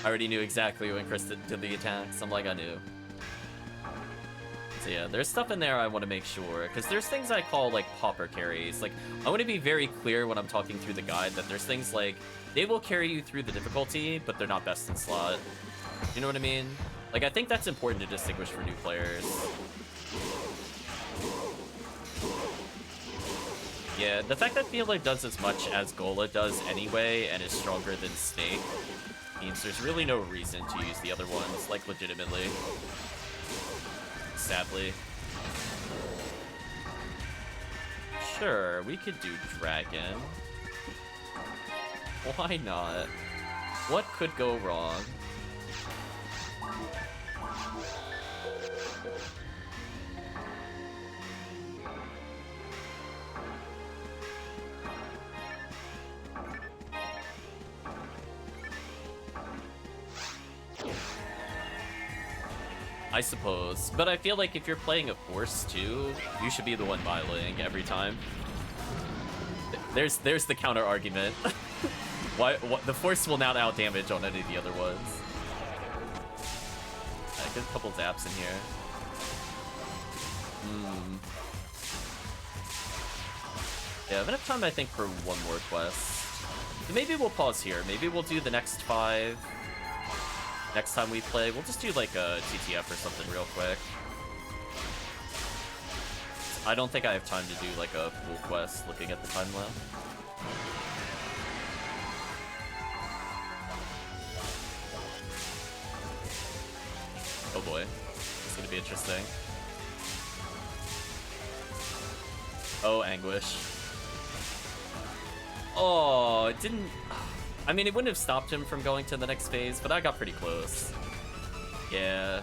I already knew exactly when Chris did the attacks, I'm like, I knew. So yeah, there's stuff in there I want to make sure, because there's things I call like pauper carries. Like, I want to be very clear when I'm talking through the guide that there's things like, they will carry you through the difficulty, but they're not best in slot. You know what I mean? Like, I think that's important to distinguish for new players. Yeah, the fact that Viola does as much as Gola does anyway and is stronger than Snake means there's really no reason to use the other ones, like, legitimately. Sadly. Sure, we could do Dragon. Why not? What could go wrong? I suppose, but I feel like if you're playing a Force too, you should be the one violating every time. There's the counter argument. Why the Force will not out damage on any of the other ones. Get a couple zaps in here. Yeah, I have enough time I think for one more quest. Maybe we'll pause here. Maybe we'll do the next 5. Next time we play, we'll just do like a TTF or something real quick. I don't think I have time to do like a full quest looking at the time left. Oh boy, it's gonna be interesting. Oh, Anguish. Oh, it didn't... I mean, it wouldn't have stopped him from going to the next phase, but I got pretty close. Yeah.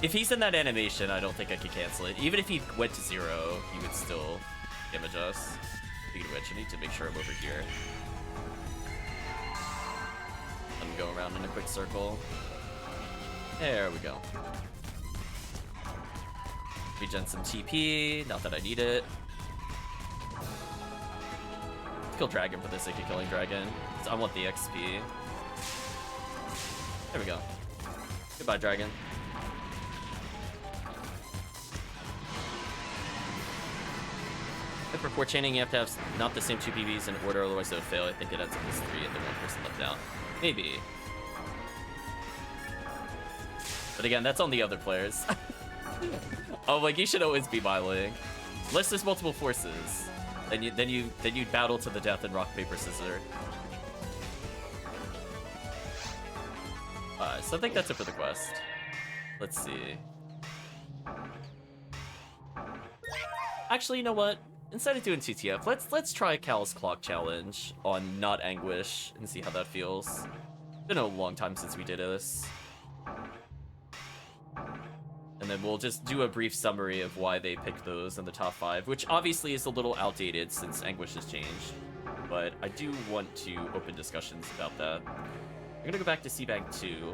If he's in that animation, I don't think I could cancel it. Even if he went to 0, he would still damage us. Speaking of which, I need to make sure I'm over here. Let me go around in a quick circle. There we go. Regen some TP, not that I need it. Kill Dragon for the sake of killing Dragon. I want the XP. There we go. Goodbye, Dragon. But for chaining, you have to have not the same 2 PBs in order, otherwise it would fail. I think it ends up as 3 and then 1 person left out. Maybe. But again, that's on the other players. Oh, like, you should always be violating. Unless there's multiple forces. Then you battle to the death in rock, paper, scissors. So I think that's it for the quest. Let's see. Actually, you know what? Instead of doing TTF, let's try Cal's Clock Challenge on not Anguish and see how that feels. It's been a long time since we did this. And then we'll just do a brief summary of why they picked those in the top 5, which obviously is a little outdated since Anguish has changed. But I do want to open discussions about that. I'm gonna go back to C-Bank 2.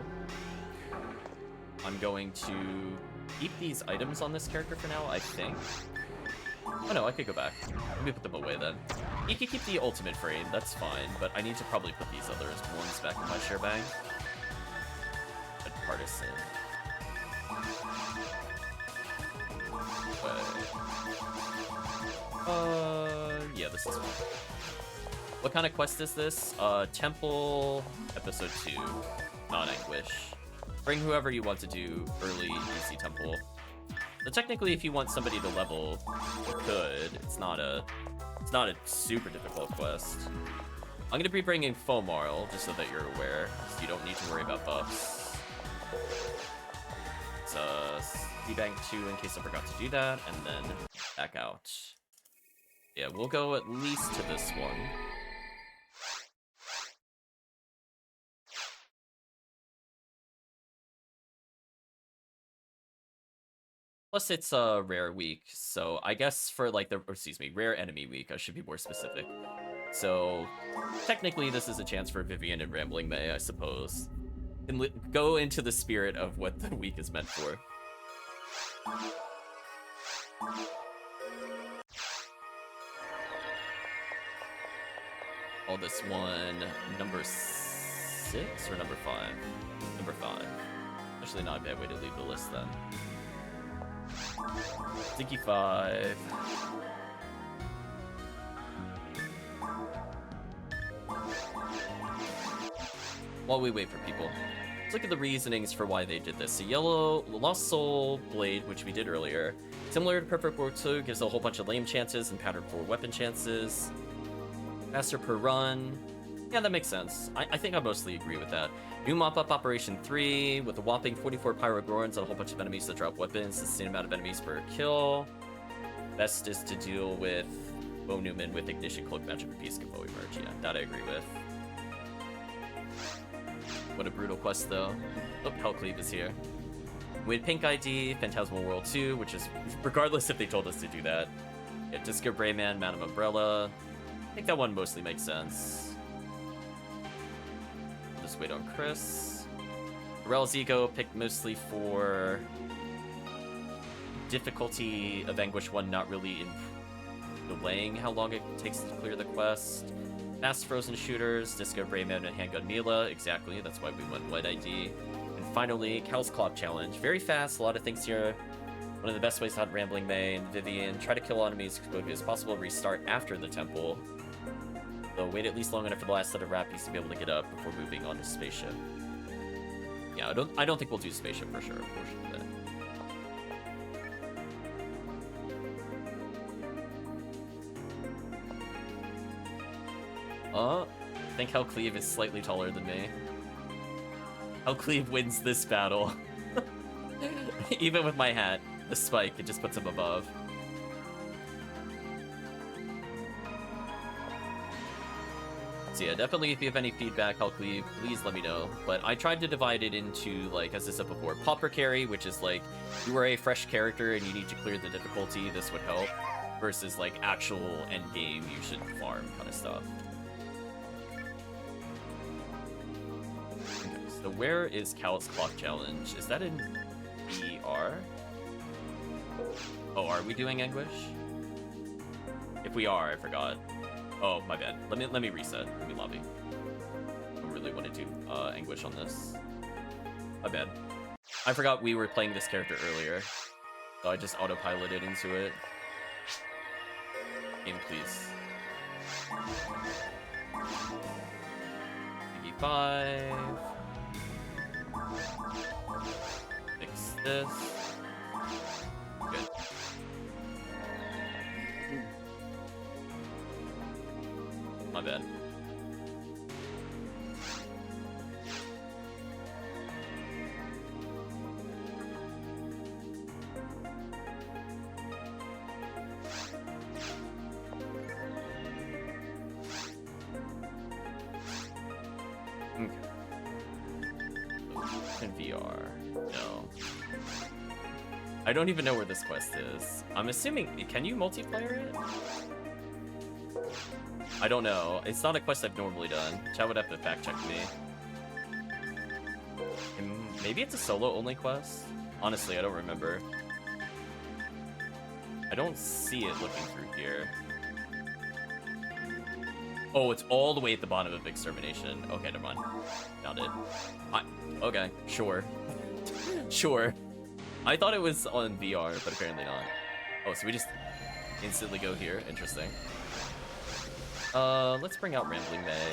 I'm going to keep these items on this character for now, I think. Oh no, I could go back. Let me put them away then. You can keep the ultimate frame, that's fine, but I need to probably put these other ones back in my share bank. But Partisan. Yeah, this is fine. What kind of quest is this? Temple Episode 2, not Anguish. Bring whoever you want to do early easy Temple. So technically, if you want somebody to level, you could. It's not a super difficult quest. I'm gonna be bringing Fomarl, just so that you're aware, so you don't need to worry about buffs. It's C-Bank 2 in case I forgot to do that, and then back out. Yeah, we'll go at least to this one. Plus, it's a rare week, so I guess for like rare enemy week, I should be more specific. So, technically, this is a chance for Vivian and Rambling May, I suppose. And go into the spirit of what the week is meant for. Call this one number 6 or number 5? Number 5. Actually, not a bad way to leave the list then. Sticky 5. While we wait for people, let's look at the reasonings for why they did this. So yellow, Lost Soul Blade, which we did earlier, Similar to Perfect World 2, gives a whole bunch of lame chances and pattern 4 weapon chances. Faster per run. Yeah, that makes sense. I think I mostly agree with that. New Mop-up Operation 3, with a whopping 44 Pyro Gorons and a whole bunch of enemies that drop weapons, the same amount of enemies per kill. Best is to deal with Bo Newman with Ignition Cloak Magic and PSO merge. Yeah, that I agree with. What a brutal quest, though. Oh, HellCleave is here. We had Pink ID, Phantasmal World 2, which is, regardless if they told us to do that. Yeah, Disco Brayman, Madame Umbrella. I think that one mostly makes sense. Just wait on Chris. Terrell's Ego picked mostly for difficulty of Anguish 1 not really delaying how long it takes to clear the quest. Fast Frozen Shooters, Disco Brayman, and Handgun Mila. Exactly, that's why we went White ID. And finally, Cal's Clock Challenge. Very fast, a lot of things here. One of the best ways to hunt Rambling May and Vivian. Try to kill enemies as quickly as possible. Restart after the temple. So wait at least long enough for the last set of Rappies to be able to get up before moving on to Spaceship. Yeah, I don't think we'll do Spaceship for sure, unfortunately. I think HellCleave is slightly taller than me. HellCleave wins this battle. Even with my hat, the spike, it just puts him above. So yeah, definitely if you have any feedback, HellCleave, please let me know. But I tried to divide it into, like, as I said before, Pauper Carry, which is like, you are a fresh character and you need to clear the difficulty, this would help. Versus, like, actual endgame, you should farm kind of stuff. So where is Cal's Clock Challenge? Is that in BR? Oh, are we doing Anguish? If we are, I forgot. Oh, my bad. Let me reset. Let me lobby. I really want to do Anguish on this. My bad. I forgot we were playing this character earlier. So I just autopiloted into it. Game, please. Piggy 5. Fix this. Good. My bad. Okay. In VR. No. I don't even know where this quest is. I'm assuming, can you multiplayer it? I don't know. It's not a quest I've normally done. Chat would have to fact check me. Maybe it's a solo-only quest? Honestly, I don't remember. I don't see it looking through here. Oh, it's all the way at the bottom of Extermination. Okay, never mind. Found it. Okay, sure. Sure. I thought it was on VR, but apparently not. Oh, so we just instantly go here. Interesting. Let's bring out Rambling May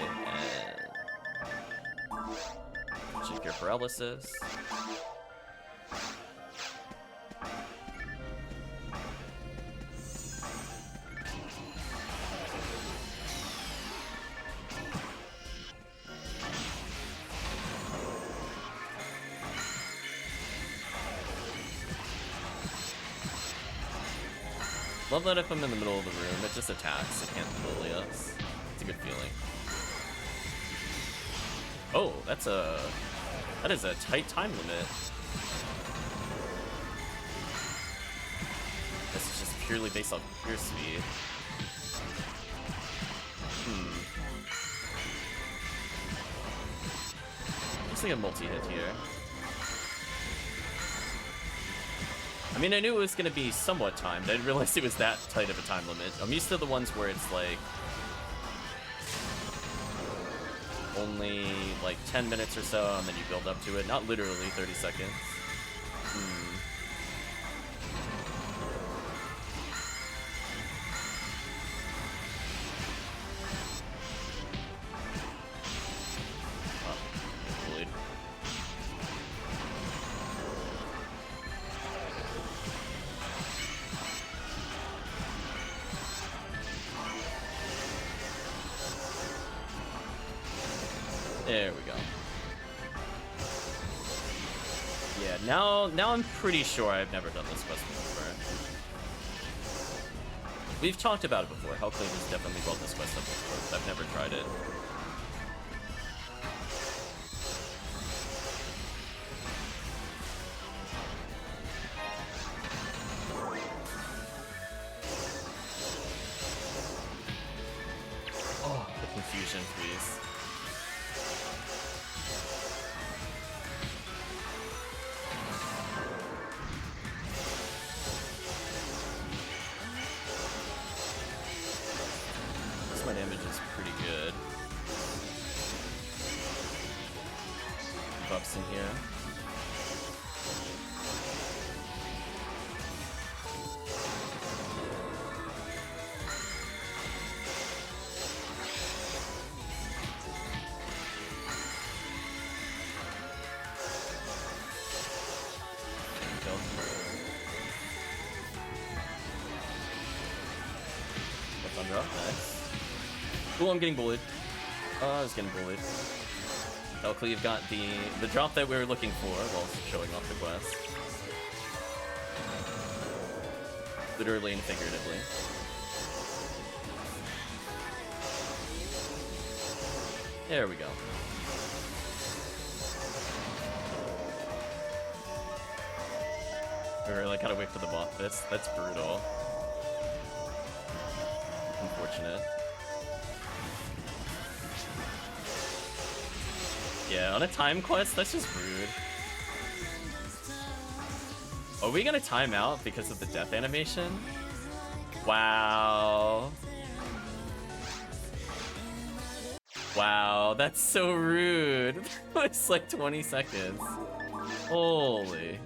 and check your paralysis. Love that if I'm in the middle of the room, it just attacks. It can't bully us. It's a good feeling. Oh, that is a tight time limit. This is just purely based on pure speed. Looks like a multi-hit here. I mean, I knew it was going to be somewhat timed. I didn't realize it was that tight of a time limit. I'm used to the ones where it's like only like 10 minutes or so, and then you build up to it. Not literally 30 seconds. There we go. Yeah, now I'm pretty sure I've never done this quest before. We've talked about it before. HellCleave has definitely brought this quest up before, but I've never tried it. Oh, the confusion, please. My damage is pretty good. Buffs in here. Thunder up, nice. Ooh, I'm getting bullied. Oh, I was getting bullied. HellCleave got the drop that we were looking for while showing off the quest. Literally and figuratively. There we go. We really gotta wait for the buff. That's brutal. Unfortunate. Yeah, on a time quest, that's just rude. Are we gonna time out because of the death animation? Wow. Wow, that's so rude. It's like 20 seconds. Holy.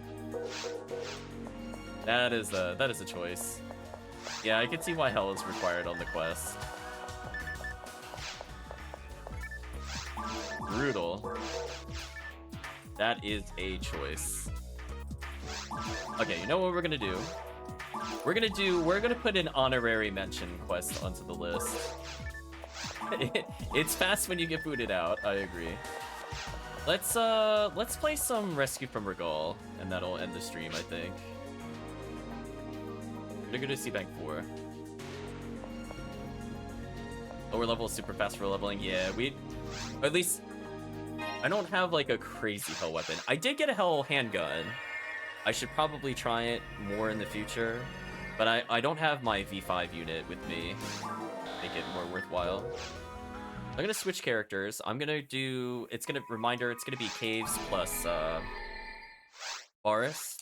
That is a choice. Yeah, I can see why hell is required on the quest. Brutal. That is a choice. Okay, you know what we're gonna do? We're gonna put an honorary mention quest onto the list. It's fast when you get booted out, I agree. Let's play some Rescue from Ragol, and that'll end the stream, I think. We're gonna go to C-Bank 4. Lower level is super fast for leveling. Yeah, or at least I don't have like a crazy hell weapon. I did get a hell handgun. I should probably try it more in the future, but I don't have my V5 unit with me. Make it more worthwhile. I'm gonna switch characters. I'm gonna do. It's gonna be caves plus forest.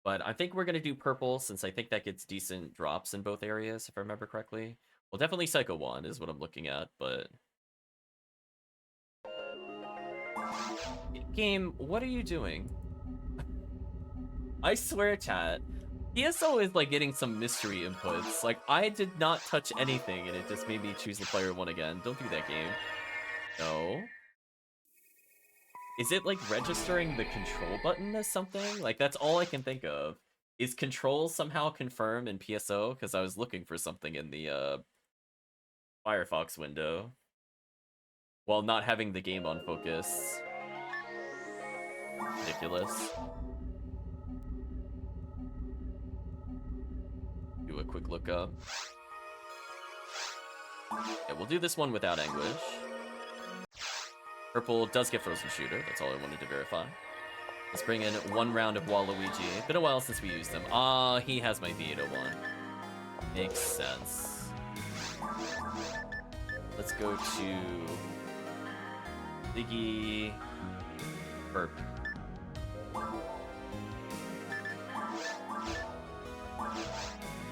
But I think we're gonna do purple since I think that gets decent drops in both areas, if I remember correctly. Well, definitely Psycho 1 is what I'm looking at, but... Game, what are you doing? I swear, chat. PSO is like getting some mystery inputs. Like, I did not touch anything and it just made me choose the player 1 again. Don't do that, game. No. Is it like registering the control button as something? Like, that's all I can think of. Is control somehow confirmed in PSO? Because I was looking for something in the Firefox window while not having the game on focus. Ridiculous. Do a quick look up. Yeah, we'll do this one without Anguish. Purple does get Frozen Shooter, that's all I wanted to verify. Let's bring in 1 round of Waluigi. Been a while since we used him. Ah, he has my V801. Makes sense. Let's go to Ziggy Burp.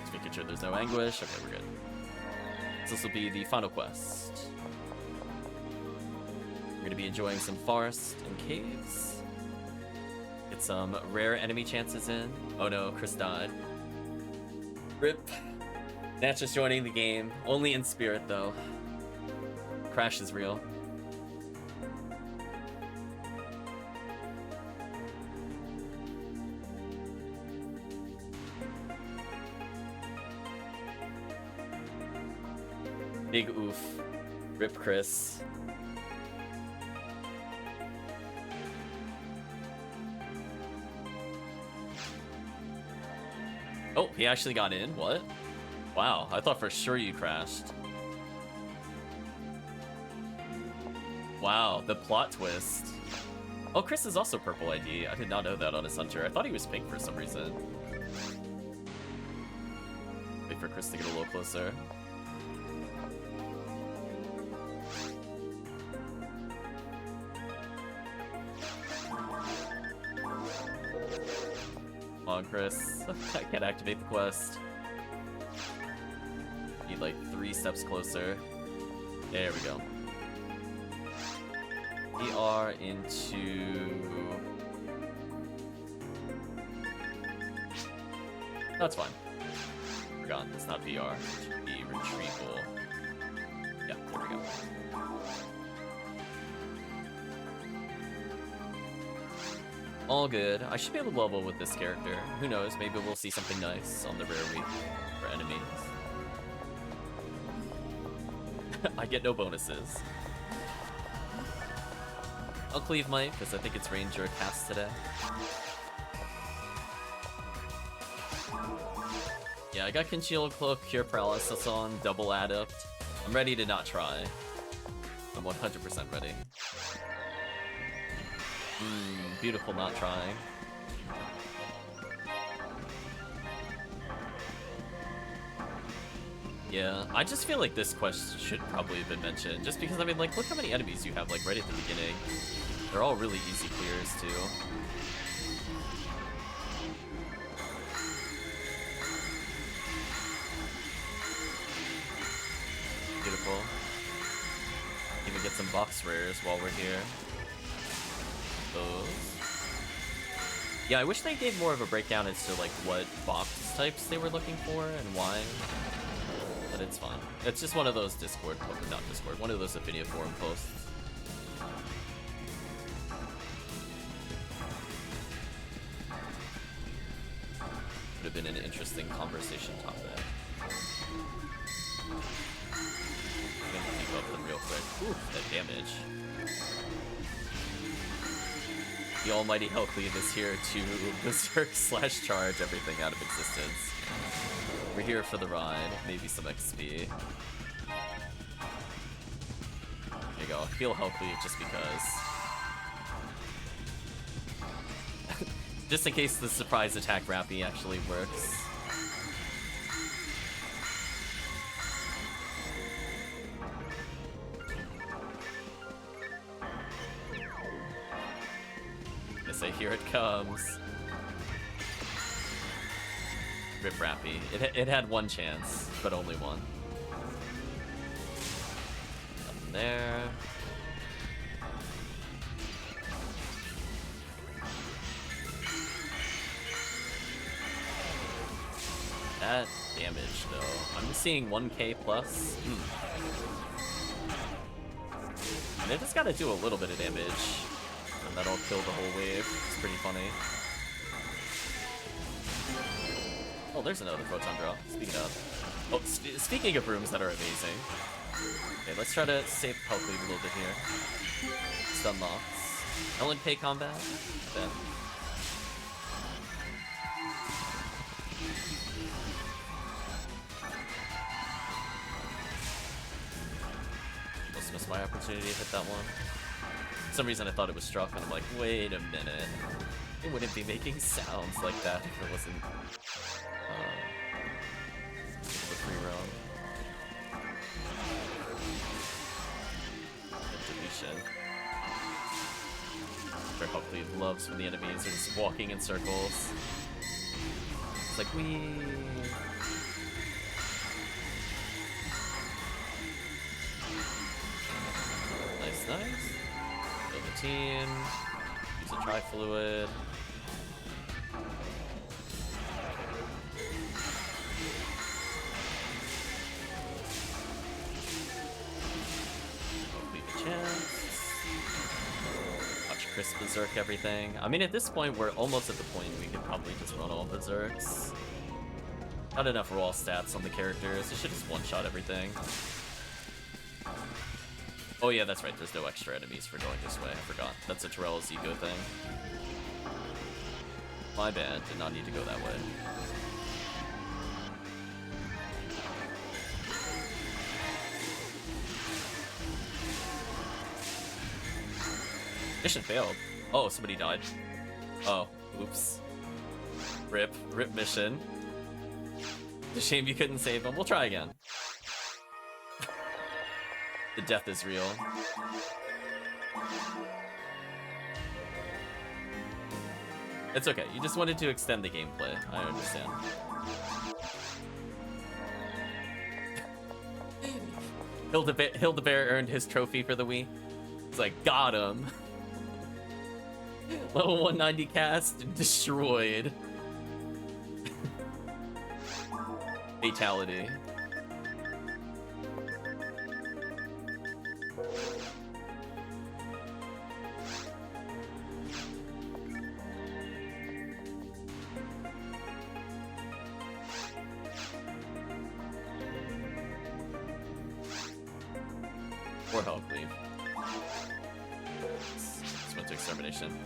Just making sure there's no Anguish. Okay, we're good. So this will be the final quest. We're going to be enjoying some forest and caves. Get some rare enemy chances in. Oh no, Chris died. RIP. Natch is joining the game. Only in spirit, though. Crash is real. Big oof. RIP Chris. Oh, he actually got in? What? Wow, I thought for sure you crashed. Wow, the plot twist. Oh, Chris is also purple ID. I did not know that on his hunter. I thought he was pink for some reason. Wait for Chris to get a little closer. Come on, Chris. I can't activate the quest. Need like 3 steps closer. There we go. We are into... That's fine. Forgot, it's not VR. It should be retrieval. Yeah, there we go. All good. I should be able to level with this character. Who knows, maybe we'll see something nice on the rare week for enemies. I get no bonuses. HellCleave might, because I think it's Ranger cast today. Yeah, I got Concealed Cloak, Cure Paralysis on, double Adept. I'm ready to not try. I'm 100% ready. Beautiful not trying. Yeah, I just feel like this quest should probably have been mentioned, just because, I mean, like, look how many enemies you have, like, right at the beginning. They're all really easy clears, too. Beautiful. Even get some box rares while we're here. Those. Yeah, I wish they gave more of a breakdown as to, like, what box types they were looking for and why. But it's fine. It's just one of those one of those Ephinea forum posts. Would have been an interesting conversation topic. I'm gonna debuff them real quick. Ooh, that damage. The almighty HellCleave is here to berserk / charge everything out of existence. We're here for the ride, maybe some XP. There you go, heal HellCleave just because. Just in case the surprise attack Rappy actually works. Guess I hear it comes. Rip Rappy. It had one chance, but only one. Nothing there. That damage, though. I'm seeing 1k plus. And it just gotta do a little bit of damage. And that'll kill the whole wave. It's pretty funny. Oh, there's another Photon drop. Speaking of... Oh, speaking of rooms that are amazing. Okay, let's try to save HellCleave a little bit here. Stun locks. Ellen Pay combat. Then. Almost missed my opportunity to hit that one. For some reason I thought it was struck, and I'm like, wait a minute. It wouldn't be making sounds like that if it wasn't... the free roam. Deletion. Sure, HellCleave loves when the enemies are just walking in circles. It's like, wee. Nice, nice. Build a team. Use a tri-fluid. Watch Chris berserk everything. I mean, at this point, we're almost at the point we could probably just run all berserks. Not enough raw stats on the characters. It should just one-shot everything. Oh yeah, that's right. There's no extra enemies for going this way. I forgot. That's a Terrell's ego thing. My bad. Did not need to go that way. Mission failed. Oh, somebody died. Oh, oops. Rip mission. It's a shame you couldn't save him. We'll try again. The death is real. It's okay. You just wanted to extend the gameplay. I understand. Hildebear earned his trophy for the Wii. It's like, got him. Level 190 cast, destroyed. Fatality. Or HellCleave. Just went to extermination.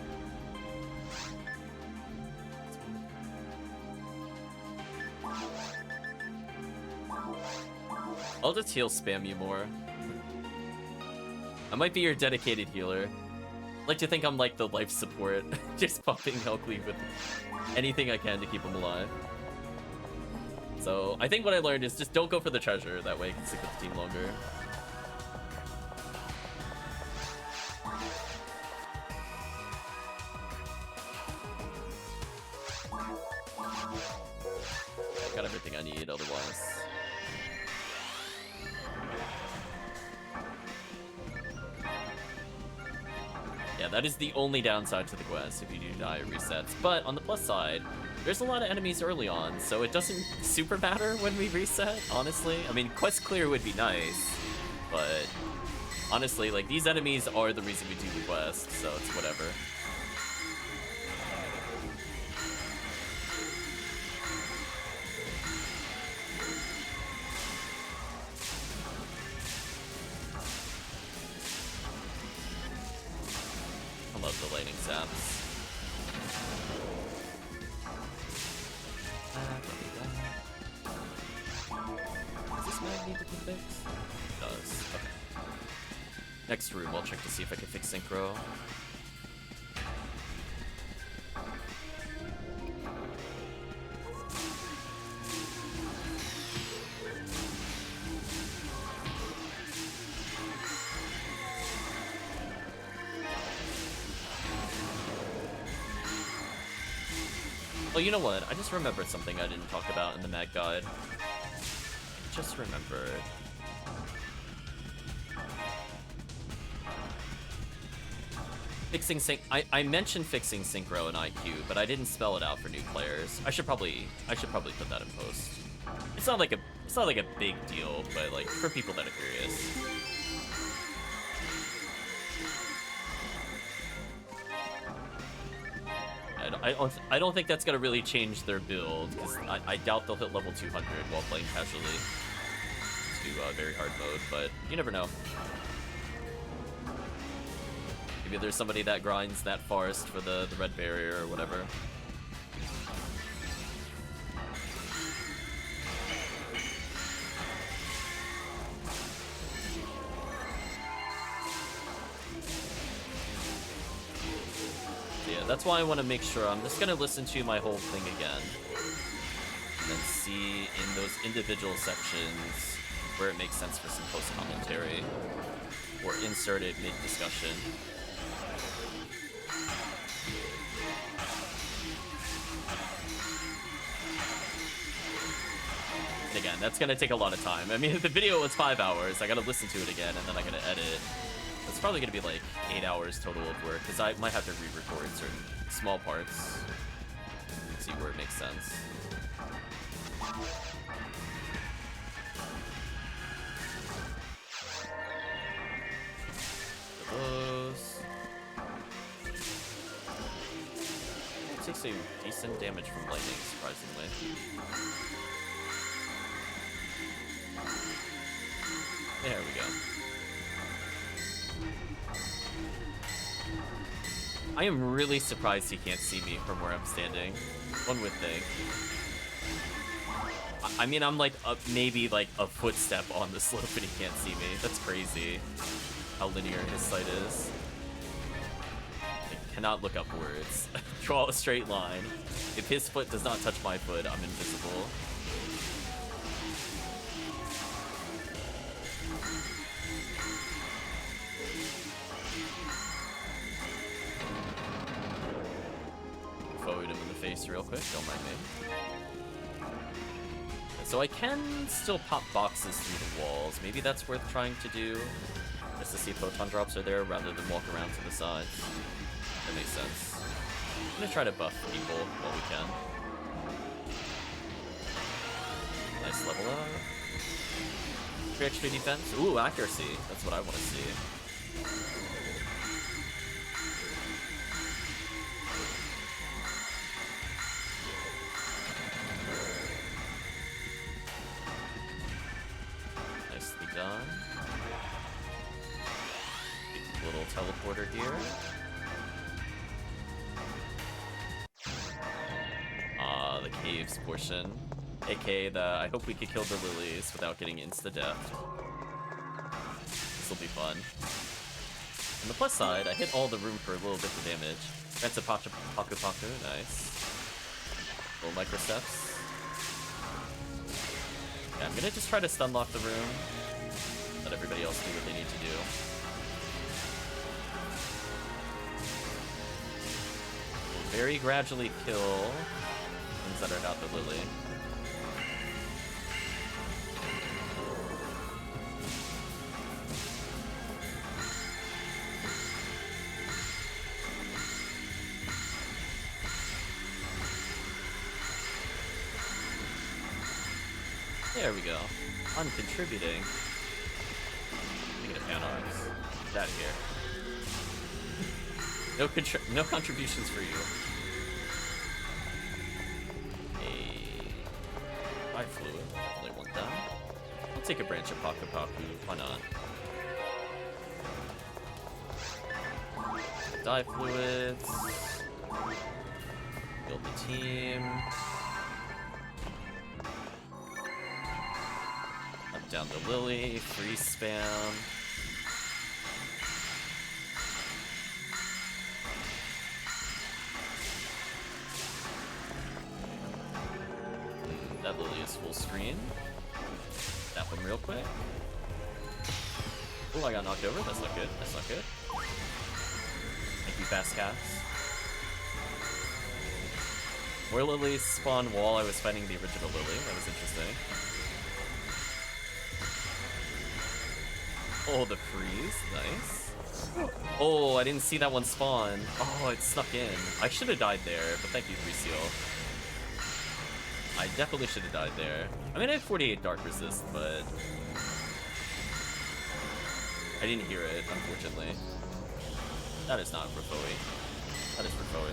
I'll just heal spam you more. I might be your dedicated healer. I like to think I'm like the life support, just pumping HellCleave with anything I can to keep him alive. So I think what I learned is just don't go for the treasure, that way I can stick with the team longer. I got everything I need otherwise. Yeah, that is the only downside to the quest if you do die, it resets. But on the plus side, there's a lot of enemies early on, so it doesn't super matter when we reset, honestly. I mean, quest clear would be nice, but honestly, like, these enemies are the reason we do the quest, so it's whatever. I love the lightning saps. Does this mag need to be fixed? It does. Okay. Next room, I'll check to see if I can fix synchro. Oh, you know what? I just remembered something I didn't talk about in the mag guide. Just remembered. Fixing sync. I mentioned fixing synchro and IQ, but I didn't spell it out for new players. I should probably put that in post. It's not like a big deal, but like for people that are curious. I don't think that's gonna really change their build, because I doubt they'll hit level 200 while playing casually to very hard mode, but you never know. Maybe there's somebody that grinds that forest for the red barrier or whatever. That's why I want to make sure I'm just going to listen to my whole thing again and then see in those individual sections where it makes sense for some post-commentary or insert it mid-discussion. And again, that's going to take a lot of time. I mean, if the video was 5 hours, I got to listen to it again and then I got to edit. It's probably going to be like 8 hours total of work, because I might have to re-record certain small parts. See where it makes sense. Those. It takes a decent damage from lightning, surprisingly. There we go. I am really surprised he can't see me from where I'm standing. One would think. I mean, I'm like maybe like a footstep on the slope and he can't see me. That's crazy how linear his sight is. cannot look upwards. Draw a straight line. If his foot does not touch my foot, I'm invisible. Forward him in the face real quick, don't mind me. So I can still pop boxes through the walls. Maybe that's worth trying to do. Just to see if Photon drops are there rather than walk around to the sides. That makes sense. I'm gonna try to buff people while we can. Nice level up. 3 HP defense. Ooh, accuracy. That's what I want to see. Nicely done. Little teleporter here. The caves portion. aka the I hope we could kill the lilies without getting insta-death. This will be fun. On the plus side, I hit all the room for a little bit of damage. Grants a Paku Paku, nice. Little micro steps. Yeah, I'm gonna just try to stun lock the room. Let everybody else do what they need to do. We'll very gradually kill things that are not the lily. There we go. I'm contributing. Making a fan arms. Get out of here. No contributions for you. Eye fluid. Definitely want that. I'll take a branch of Paku Paku. Why not? Dye fluids. Build the team. Down the lily, free spam. That lily is full screen. Tap him real quick. Oh, I got knocked over. That's not good. That's not good. Thank you, fast cast. More lilies spawned while I was fighting the original lily. That was interesting. Oh, the freeze. Nice. Oh, I didn't see that one spawn. Oh, it snuck in. I should have died there, but thank you, Free Seal. I definitely should have died there. I mean, I had 48 Dark Resist, but I didn't hear it, unfortunately. That is not Rafoi. That is Rafoi.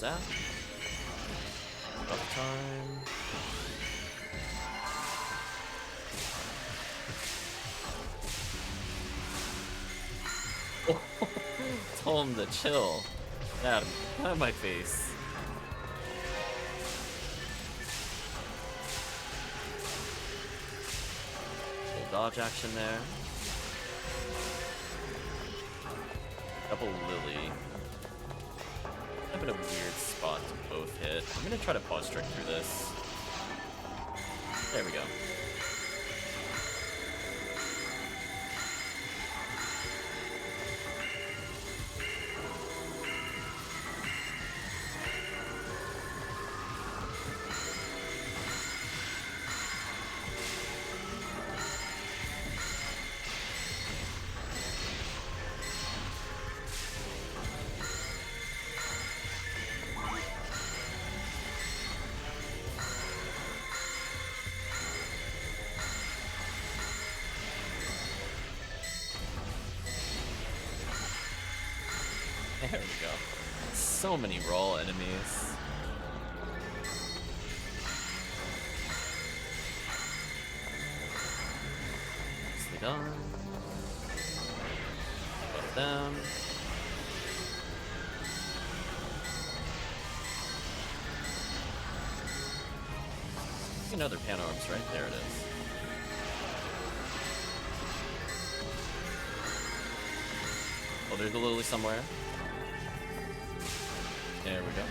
That buff time. Oh, tell him to chill. Yeah, out of my face. Little dodge action there. Double lily. I'm in a weird spot to both hit. I'm gonna try to pause trick through this. There we go. There we go. So many raw enemies. Nicely done. Both them. Another pan arms, right? There it is. Oh, there's a Lily somewhere. There we go.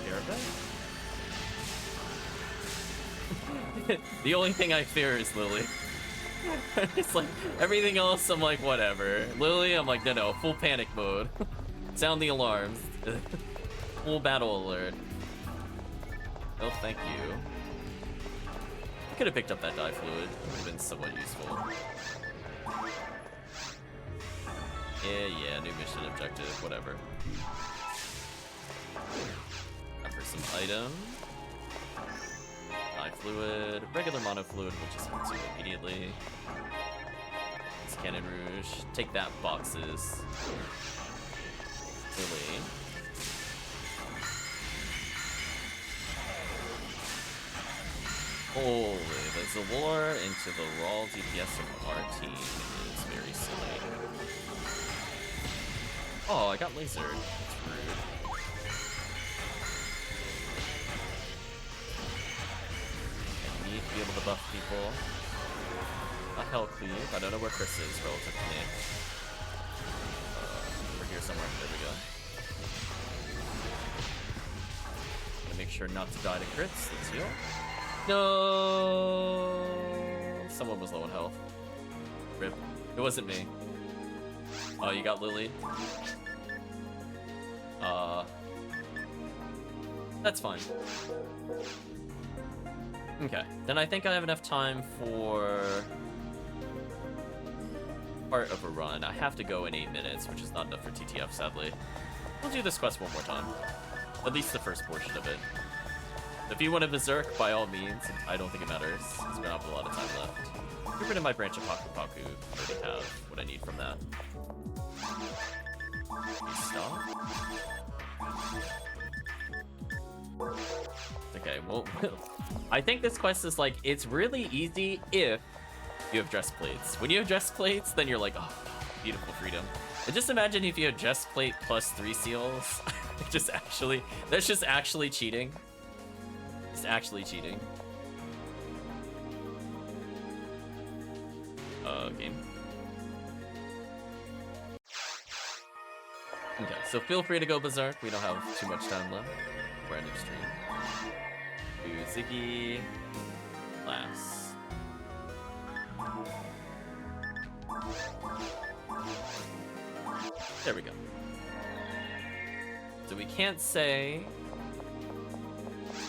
Care of that? The only thing I fear is Lily. It's like, everything else, I'm like, whatever. Lily, I'm like, no, full panic mode. Sound the alarms. Full battle alert. Oh, thank you. I could have picked up that dye fluid. It would have been somewhat useful. Yeah, new mission objective, whatever. Time for some item. Dye fluid, regular mono fluid, we'll just consume immediately. It's Cannon Rouge. Take that, boxes. Lily. Holy, the Zalor into the raw DPS of our team is very silly. Oh, I got lasered. That's rude. I need to be able to buff people. A HellCleave. I don't know where Chris is relative to me. We're here somewhere. There we go. Gotta make sure not to die to crits. Let's heal. No! Someone was low on health. Rip. It wasn't me. Oh, you got Lily? That's fine. Okay, then I think I have enough time for part of a run. I have to go in 8 minutes, which is not enough for TTF, sadly. We'll do this quest one more time. At least the first portion of it. If you want to berserk, by all means, I don't think it matters, because we don't have a lot of time left. Get rid of my branch of Paku Paku. I already have what I need from that. Stop. Okay, well, I think this quest is like, it's really easy if you have dress plates. When you have dress plates, then you're like, oh, beautiful freedom. And just imagine if you had dress plate plus 3 seals. That's just actually cheating. It's actually cheating. Game. Okay, so feel free to go berserk. We don't have too much time left. We're ending stream. Do Ziggy. Last. There we go. So we can't say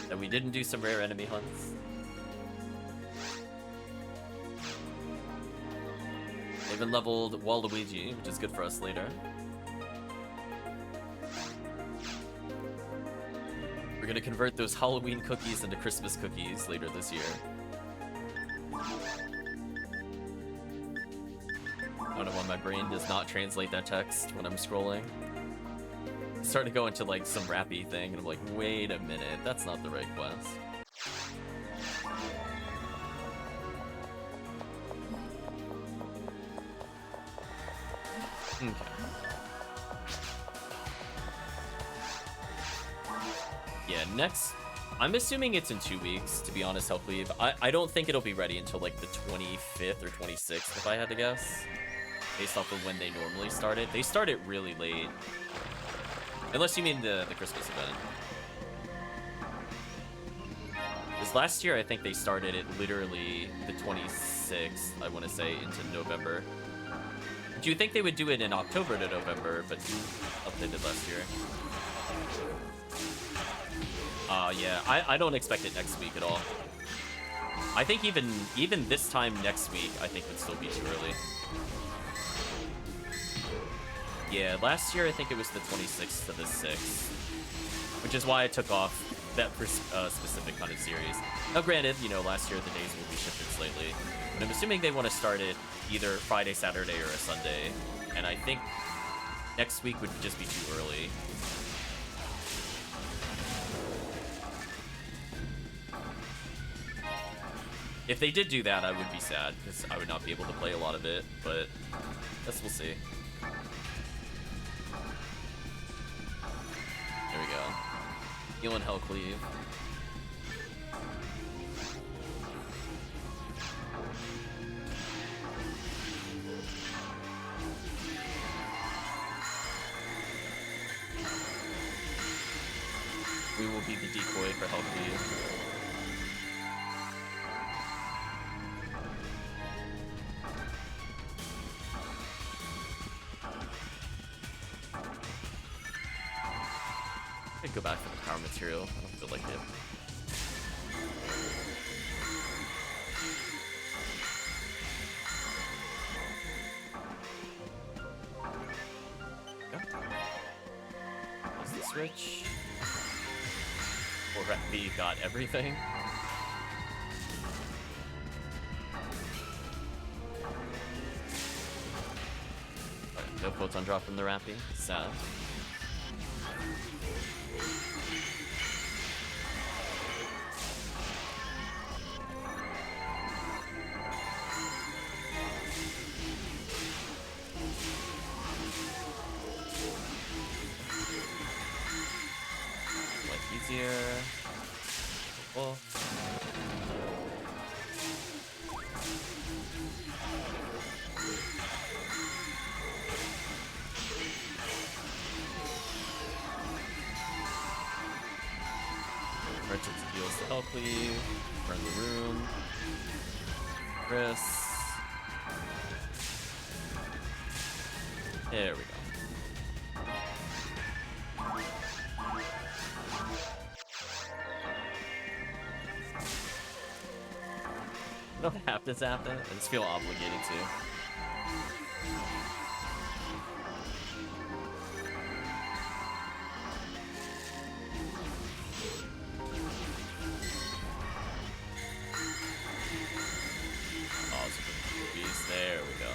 that we didn't do some rare enemy hunts. They even leveled Waluigi, which is good for us later. We're gonna convert those Halloween cookies into Christmas cookies later this year. I don't know why my brain does not translate that text when I'm scrolling. It's starting to go into like some rappy thing, and I'm like, wait a minute, that's not the right quest. Okay. Yeah, next, I'm assuming it's in 2 weeks, to be honest, HellCleave. I don't think it'll be ready until like the 25th or 26th, if I had to guess. Based off of when they normally started. They started really late. Unless you mean the Christmas event. Because last year, I think they started it literally the 26th, I want to say, into November. Do you think they would do it in October to November, but updated last year? Yeah, I don't expect it next week at all. I think even this time next week, I think would still be too early. Yeah, last year I think it was the 26th to the 6th, which is why I took off that specific kind of series. Now granted, you know, last year the days will be shifted slightly, but I'm assuming they want to start it either Friday, Saturday, or a Sunday, and I think next week would just be too early. If they did do that, I would be sad, because I would not be able to play a lot of it, but guess we'll see. There we go. Healing HellCleave. We will be the decoy for HellCleave. I'd go back for the power material. I don't feel like it. Yeah. There's the switch. Already got everything. Right, no Photon drop from the Rappy. Sad. Easier. Oh. Merchant heals the HellCleave. Burn the room. Chris. There we go. I don't have to zap it. I just feel obligated to. Oh, it's there we go.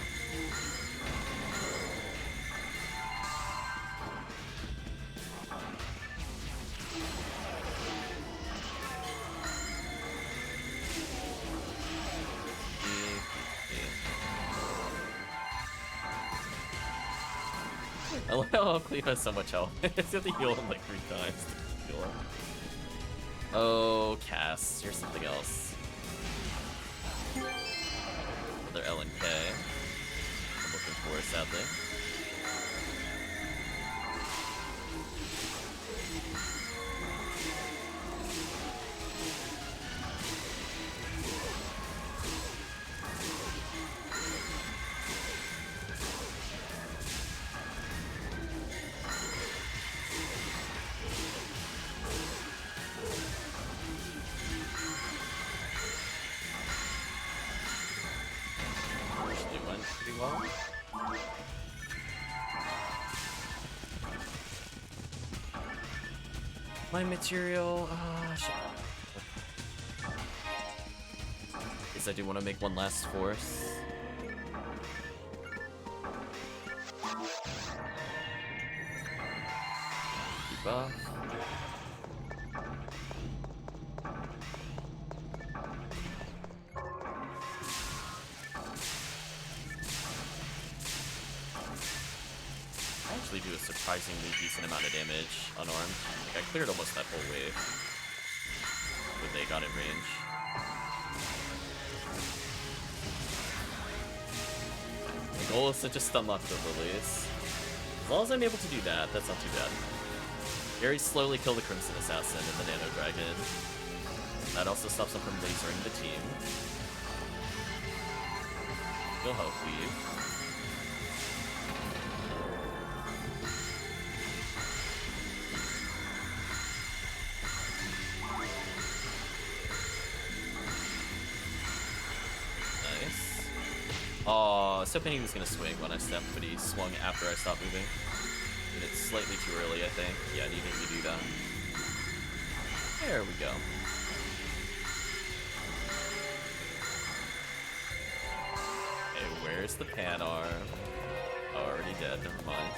I love how HellCleave has so much health. It's have to heal him like 3 times to heal him. Oh, Cass, you're something else. Another L and K. I'm looking for, sadly. Pretty well. My material, shit. Guess I do want to make one last force. Debuff. Do a surprisingly decent amount of damage unarmed. Like, I cleared almost that whole wave when they got in range. The goal is to just stun lock the lilies. As long as I'm able to do that, that's not too bad. Very slowly kill the Crimson Assassin and the Nano Dragon. That also stops them from lasering the team. Kill HellCleave. Oh, I was hoping he was going to swing when I stepped, but he swung after I stopped moving. And it's slightly too early, I think. Yeah, I needed to do that. There we go. Okay, where's the pan arm? Oh, already dead, never mind.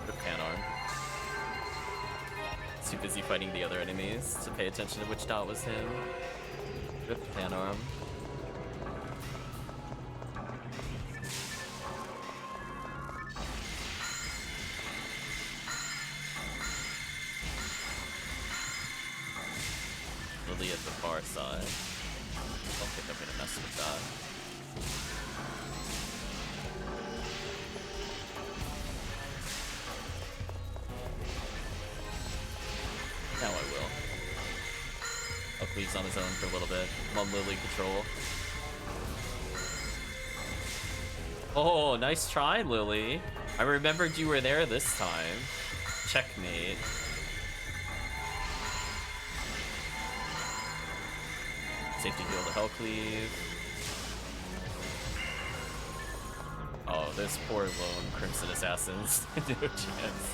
The pan arm. Too busy fighting the other enemies to pay attention to which dot was him. Rip the pan arm. I don't think I'm gonna mess with that. Now I will. HellCleave's on his own for a little bit. I'm on Lily control. Oh, nice try, Lily. I remembered you were there this time. Checkmate. Safety heal to HellCleave. Oh, those poor lone Crimson Assassins. No chance.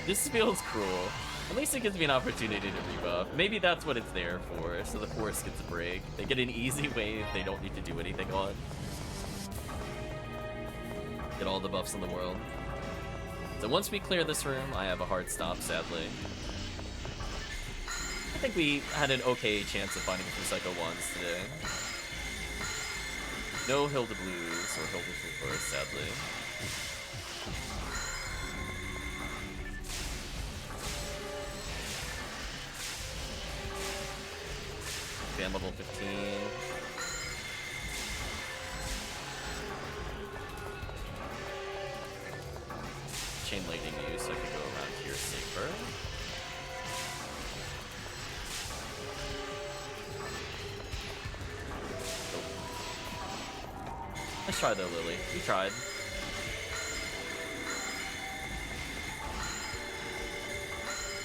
This feels cruel. At least it gives me an opportunity to rebuff. Maybe that's what it's there for, so the force gets a break. They get an easy wave they don't need to do anything on. Get all the buffs in the world. So once we clear this room, I have a hard stop, sadly. I think we had an okay chance of finding 2 Psycho 1s today. No Hilda Blues or Hilda Blues, sadly. Fan level 15. Chain lightning use, so I can go around here safer. Nice try though, Lily. You tried.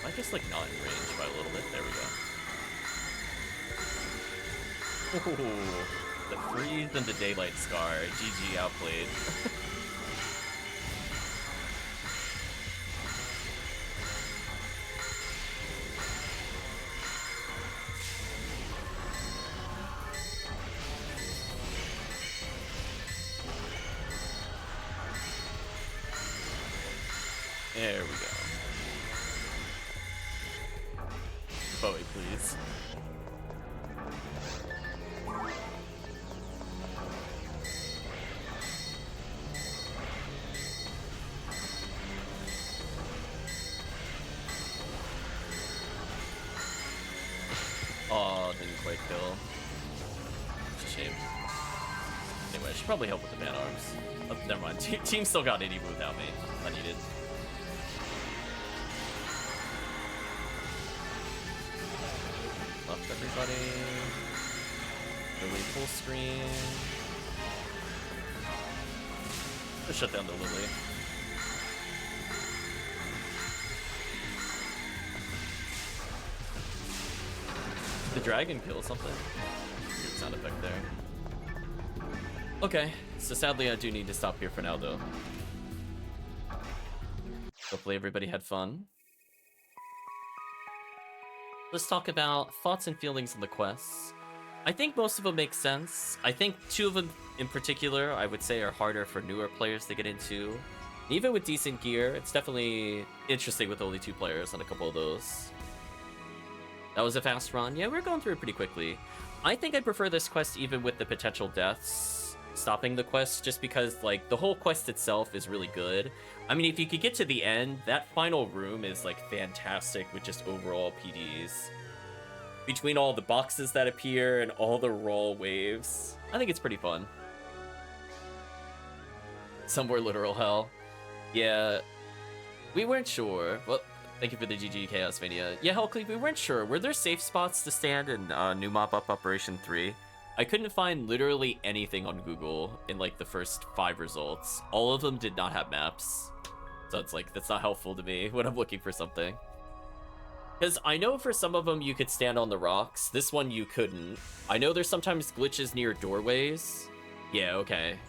I guess like not in range by a little bit. There we go. Ooh, the freeze into daylight scar. GG outplayed. There we go. Bowie, please. Oh, didn't quite kill. It's a shame. Anyway, I should probably help with the man arms. Oh, never mind. Team still got 80 without me. Unneeded. Left everybody. Lily full screen. Let's shut down the Lily. The dragon kill something. Weird sound effect there. Okay, so sadly I do need to stop here for now though. Hopefully everybody had fun. Let's talk about thoughts and feelings on the quests. I think most of them make sense. I think 2 of them in particular, I would say, are harder for newer players to get into. Even with decent gear, it's definitely interesting with only 2 players on a couple of those. That was a fast run. Yeah, we're going through it pretty quickly. I think I prefer this quest even with the potential deaths stopping the quest, just because, like, the whole quest itself is really good. I mean, if you could get to the end, that final room is, like, fantastic with just overall PDs. Between all the boxes that appear and all the roll waves, I think it's pretty fun. Somewhere literal hell. Yeah, we weren't sure. Well, thank you for the GG Chaos Mania. Yeah, HellCleave, we weren't sure. Were there safe spots to stand in new Mop-up Operation 3? I couldn't find literally anything on Google in like the first 5 results. All of them did not have maps. So it's like, that's not helpful to me when I'm looking for something. Because I know for some of them you could stand on the rocks. This one you couldn't. I know there's sometimes glitches near doorways. Yeah, okay.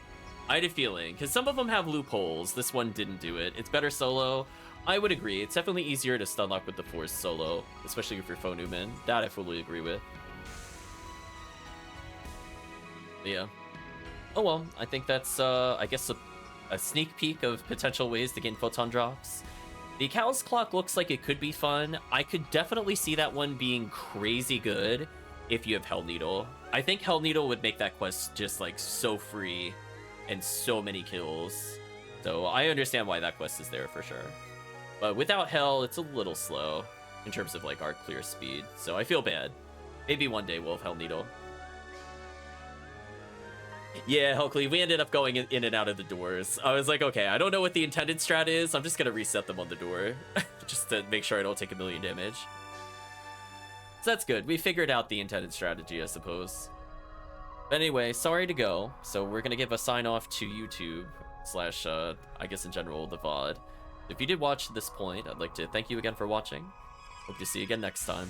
I had a feeling, because some of them have loopholes. This one didn't do it. It's better solo. I would agree. It's definitely easier to stun lock with the Force solo, especially if you're Phonuman. That I fully agree with. But yeah. Oh well, I think that's, I guess, a sneak peek of potential ways to gain Photon drops. The Cow's Clock looks like it could be fun. I could definitely see that one being crazy good if you have Hell Needle. I think Hell Needle would make that quest just, like, so free and so many kills. So I understand why that quest is there for sure. But without Hell, it's a little slow in terms of, like, our clear speed. So I feel bad. Maybe one day we'll have Hell Needle. Yeah, HellCleave, we ended up going in and out of the doors. I was like, okay, I don't know what the intended strat is. I'm just gonna reset them on the door. Just to make sure I don't take a million damage. So that's good. We figured out the intended strategy, I suppose. But anyway, sorry to go. So we're gonna give a sign off to YouTube slash, I guess in general, the VOD. If you did watch to this point, I'd like to thank you again for watching. Hope to see you again next time.